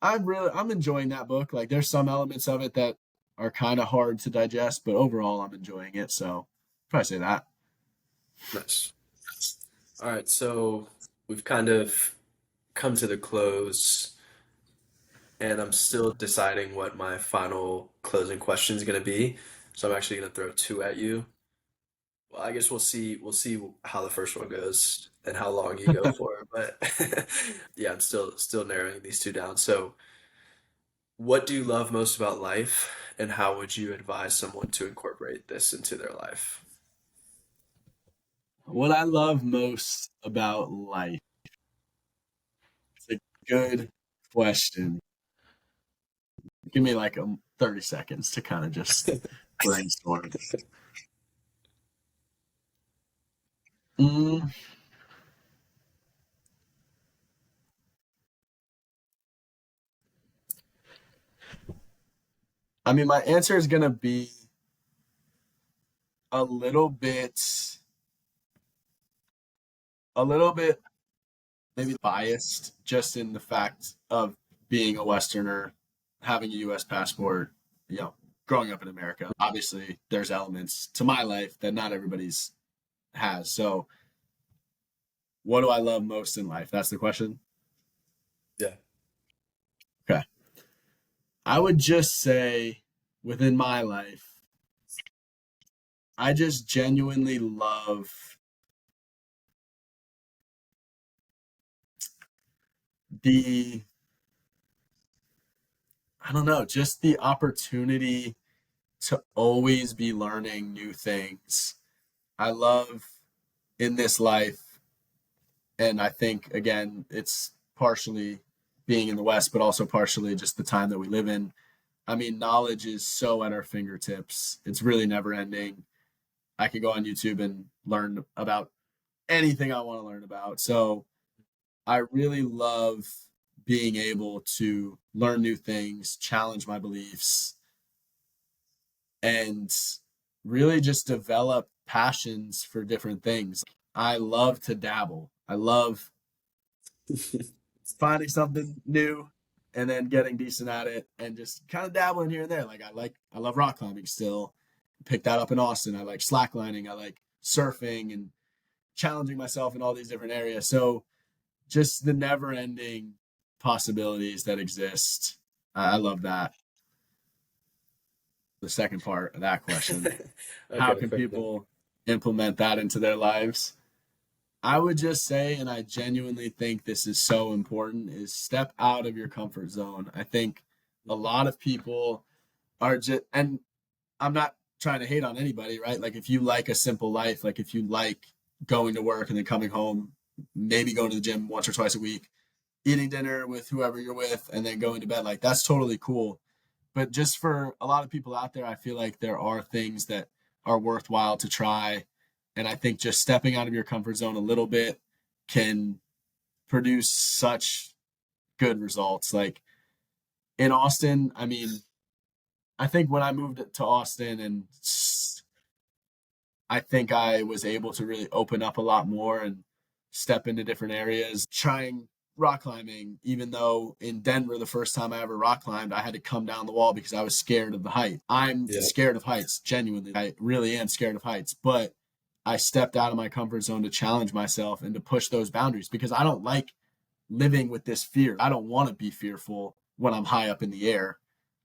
S2: I'm enjoying that book. Like there's some elements of it that are kind of hard to digest, but overall I'm enjoying it. So probably say that.
S1: Nice. All right, so we've kind of come to the close, and I'm still deciding what my final closing question is going to be. So I'm actually going to throw two at you. Well, I guess we'll see how the first one goes and how long you go for. But yeah, I'm still narrowing these two down. So, what do you love most about life, and how would you advise someone to incorporate this into their life?
S2: What I love most about life. It's a good question. Give me like 30 seconds to kind of just brainstorm. Mm, I mean, my answer is going to be a little bit, a little bit maybe biased just in the fact of being a Westerner, having a US passport, you know, growing up in America. Obviously, there's elements to my life that not everybody's has. So, what do I love most in life? That's the question.
S1: Yeah.
S2: Okay. I would just say within my life, I just genuinely love the, I don't know, just the opportunity to always be learning new things. I love in this life, and I think, again, it's partially being in the West, but also partially just the time that we live in. I mean, knowledge is so at our fingertips. It's really never ending. I could go on YouTube and learn about anything I want to learn about. So I really love being able to learn new things, challenge my beliefs, and really just develop passions for different things. I love to dabble. I love finding something new and then getting decent at it and just kind of dabbling here and there. I love rock climbing still. Picked that up in Austin. I like slacklining. I like surfing and challenging myself in all these different areas. So just the never ending possibilities that exist. I love that. The second part of that question, how
S1: Okay,
S2: can
S1: fair enough.
S2: people implement that into their lives? I would just say, and I genuinely think this is so important, is step out of your comfort zone. I think a lot of people are just, and I'm not trying to hate on anybody, right? Like if you like a simple life, like if you like going to work and then coming home, maybe going to the gym once or twice a week, eating dinner with whoever you're with, and then going to bed, like that's totally cool. But just for a lot of people out there, I feel like there are things that are worthwhile to try. And I think just stepping out of your comfort zone a little bit can produce such good results. Like in Austin, I mean, I think when I moved to Austin and I think I was able to really open up a lot more and step into different areas, trying rock climbing, even though in Denver, the first time I ever rock climbed, I had to come down the wall because I was scared of the height. I'm
S1: Yeah.
S2: scared of heights, genuinely. I really am scared of heights, but I stepped out of my comfort zone to challenge myself and to push those boundaries because I don't like living with this fear. I don't want to be fearful when I'm high up in the air.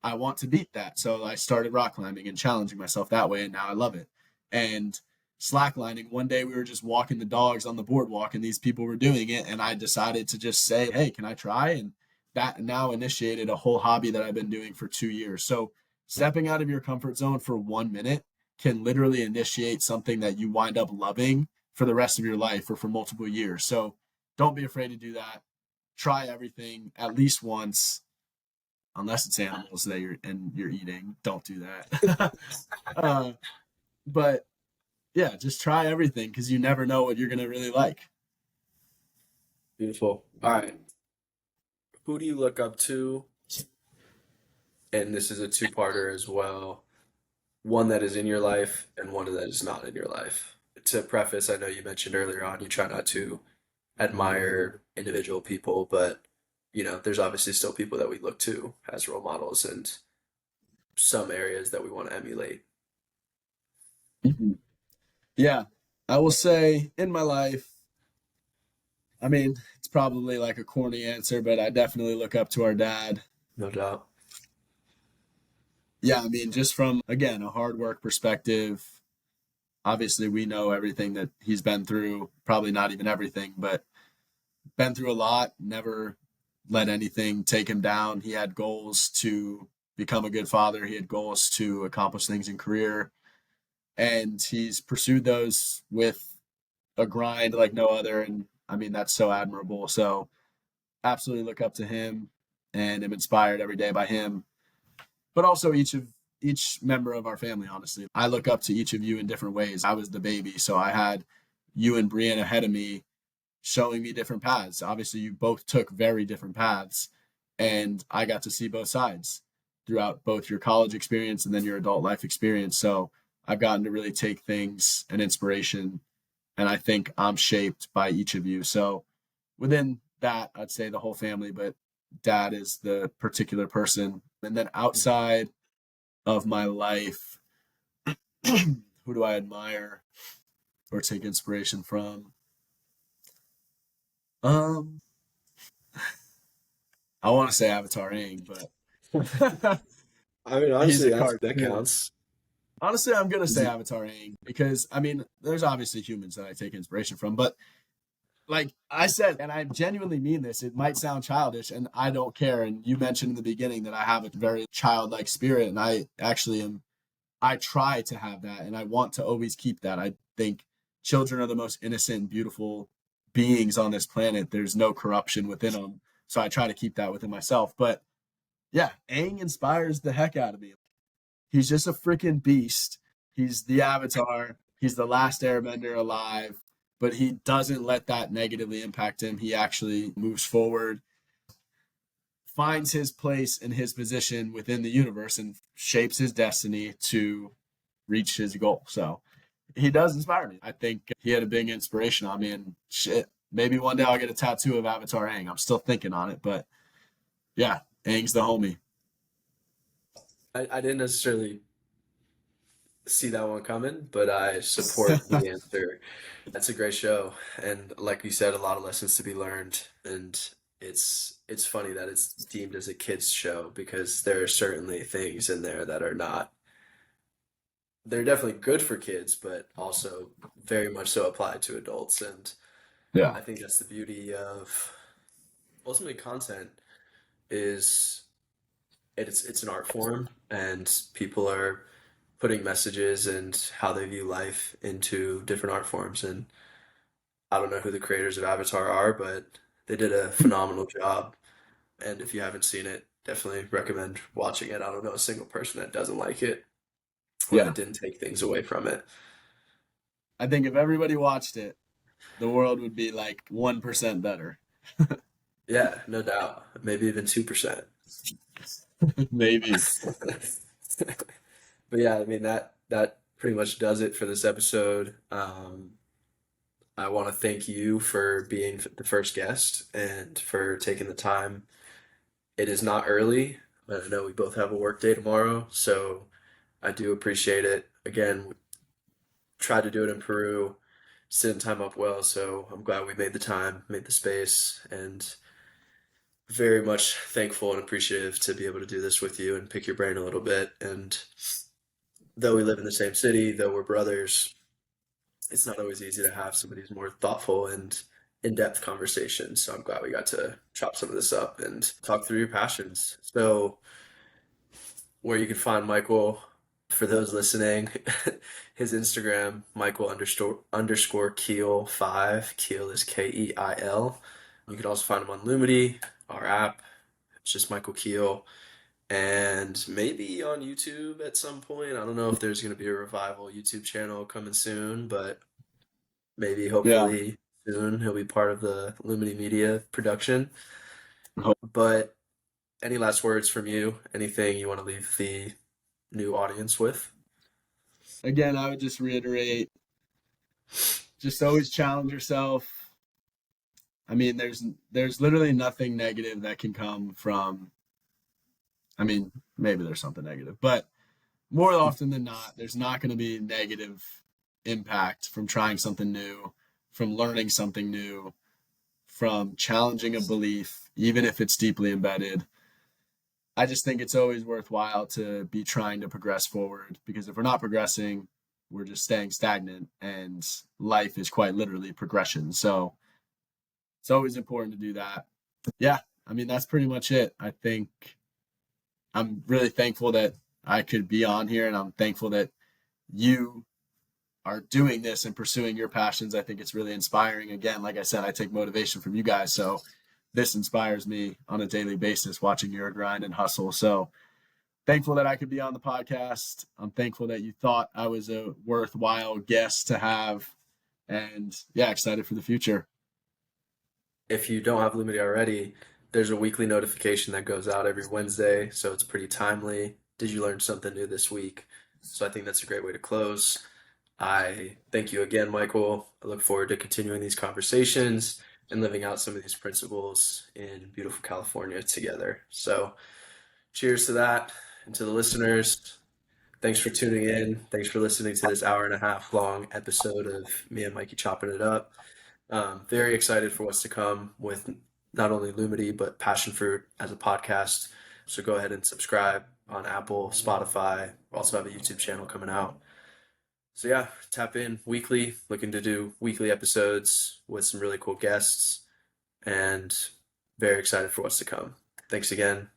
S2: I want to beat that. So I started rock climbing and challenging myself that way, and now I love it. And slacklining, one day we were just walking the dogs on the boardwalk, and these people were doing it, and I decided to just say, "Hey, can I try?" And that now initiated a whole hobby that I've been doing for 2 years. So stepping out of your comfort zone for 1 minute can literally initiate something that you wind up loving for the rest of your life or for multiple years. So don't be afraid to do that. Try everything at least once, unless it's animals that you're eating. Don't do that. uh, but yeah, just try everything because you never know what you're gonna really like.
S1: Beautiful. All right. Who do you look up to? And this is a two-parter as well. One that is in your life and one that is not in your life. To preface, I know you mentioned earlier on you try not to admire individual people, but there's obviously still people that we look to as role models and some areas that we want to emulate.
S2: Mhm. Yeah, I will say in my life, I mean, it's probably like a corny answer, but I definitely look up to our dad.
S1: No doubt.
S2: Yeah, I mean, just from again a hard work perspective, Obviously, we know everything that he's been through, probably not even everything, but been through a lot, never let anything take him down. He had goals to become a good father, he had goals to accomplish things in career, and he's pursued those with a grind like no other. And I mean, that's so admirable. So, absolutely look up to him and am inspired every day by him, but also each member of our family. Honestly, I look up to each of you in different ways. I was the baby, so I had you and Brienne ahead of me showing me different paths. Obviously, you both took very different paths, and I got to see both sides throughout both your college experience and then your adult life experience. So I've gotten to really take things and inspiration, and I think I'm shaped by each of you. So within that, I'd say the whole family, but dad is the particular person. And then outside of my life, who do I admire or take inspiration from? Um, I want to say Avatar Aang, but
S1: I mean,
S2: he's
S1: honestly,
S2: a
S1: that
S2: cartoon.
S1: counts.
S2: Honestly, I'm gonna
S1: Is
S2: say
S1: he?
S2: Avatar Aang because I mean, there's obviously humans that I take inspiration from, but like I said, and I genuinely mean this, it might sound childish, and I don't care. And you mentioned in the beginning that I have a very childlike spirit, and I actually am. I try to have that, and I want to always keep that. I think children are the most innocent and beautiful beings on this planet. There's no corruption within them, so I try to keep that within myself. But yeah, Aang inspires the heck out of me. He's just a freaking beast. He's the Avatar. He's the last Airbender alive, but he doesn't let that negatively impact him. He actually moves forward, finds his place and his position within the universe, and shapes his destiny to reach his goal. So he does inspire me. I think he had a big inspiration on me, and shit, maybe one day I'll get a tattoo of Avatar Aang. I'm still thinking on it, but yeah, Aang's the homie.
S1: I didn't necessarily see that one coming, but I support the answer. That's a great show, and like you said, a lot of lessons to be learned. And it's funny that it's deemed as a kids show because there are certainly things in there that are not. They're definitely good for kids, but also very much so applied to adults. And
S2: Yeah,
S1: I think that's the beauty of ultimately content is it's an art form, and people are putting messages and how they view life into different art forms. And I don't know who the creators of Avatar are, but they did a phenomenal job. And if you haven't seen it, definitely recommend watching it. I don't know a single person that doesn't like it or
S2: yeah.
S1: that didn't take things away from it.
S2: I think if everybody watched it, the world would be like 1% better.
S1: Yeah, no doubt. Maybe even 2%.
S2: Maybe.
S1: But yeah, I mean that pretty much does it for this episode. I want to thank you for being the first guest and for taking the time. It is not early, but I know we both have a work day tomorrow, so I do appreciate it. Again, we tried to do it in Peru, didn't time up well, so I'm glad we made the time, made the space, and very much thankful and appreciative to be able to do this with you and pick your brain a little bit. And though we live in the same city, though we're brothers, it's not always easy to have somebody who's more thoughtful and in-depth conversation. So I'm glad we got to chop some of this up and talk through your passions. So where you can find Michael for those listening, his Instagram, Michael underscore Keil 5. Keil is Keil. You can also find him on Lumity, our app. It's just Michael Keil. And maybe on YouTube at some point. I don't know if there's going to be a revival YouTube channel coming soon, but maybe
S2: Yeah.
S1: hopefully soon he'll be part of the Lumity Media production. But any last words from you? Anything you want to leave the new audience with?
S2: Again, I would just reiterate, just always challenge yourself. I mean, there's literally nothing negative that can come from, I mean, maybe there's something negative, but more often than not, there's not going to be negative impact from trying something new, from learning something new, from challenging a belief, even if it's deeply embedded. I just think it's always worthwhile to be trying to progress forward because if we're not progressing, we're just staying stagnant, and life is quite literally progression. So it's always important to do that. Yeah, I mean, that's pretty much it. I think I'm really thankful that I could be on here, and I'm thankful that you are doing this and pursuing your passions. I think it's really inspiring. Again, like I said, I take motivation from you guys. So this inspires me on a daily basis watching your grind and hustle. So thankful that I could be on the podcast. I'm thankful that you thought I was a worthwhile guest to have. And yeah, excited for the future.
S1: If you don't have Lumity already, there's a weekly notification that goes out every Wednesday, so it's pretty timely. Did you learn something new this week? So I think that's a great way to close. I thank you again, Michael. I look forward to continuing these conversations and living out some of these principles in beautiful California together. So, cheers to that. And to the listeners, thanks for tuning in. Thanks for listening to this hour and a half long episode of me and Mikey chopping it up. Very excited for what's to come with not only Lumity, but Passion Fruit as a podcast. So go ahead and subscribe on Apple, Spotify. We also have a YouTube channel coming out. So yeah, tap in weekly, looking to do weekly episodes with some really cool guests, and very excited for what's to come. Thanks again.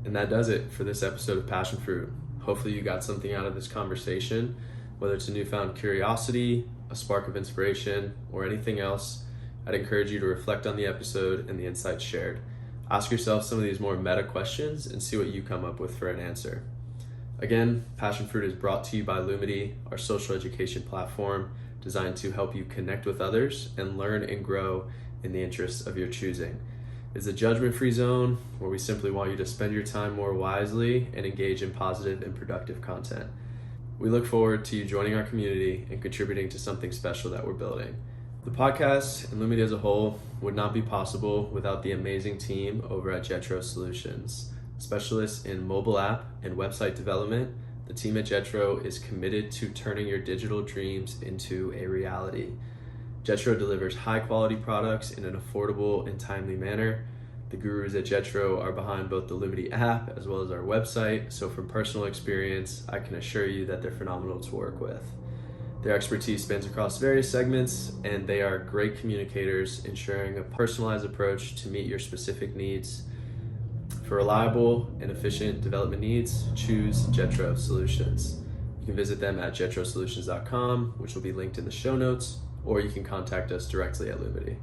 S1: And that does it for this episode of Passion Fruit. Hopefully you got something out of this conversation, whether it's a newfound curiosity, a spark of inspiration, or anything else. I'd encourage you to reflect on the episode and the insights shared. Ask yourself some of these more meta questions and see what you come up with for an answer. Again, Passion Fruit is brought to you by Lumity, our social education platform designed to help you connect with others and learn and grow in the interests of your choosing. It's a judgment-free zone where we simply want you to spend your time more wisely and engage in positive and productive content. We look forward to you joining our community and contributing to something special that we're building. The podcast and Lumity as a whole would not be possible without the amazing team over at Jetro Solutions. Specialists in mobile app and website development, the team at Jetro is committed to turning your digital dreams into a reality. Jetro delivers high-quality products in an affordable and timely manner. The gurus at Jetro are behind both the Lumity app as well as our website, so from personal experience, I can assure you that they're phenomenal to work with. Their expertise spans across various segments, and they are great communicators, ensuring a personalized approach to meet your specific needs. For reliable and efficient development needs, choose Jetro Solutions. You can visit them at jetrosolutions.com, which will be linked in the show notes, or you can contact us directly at Lumity.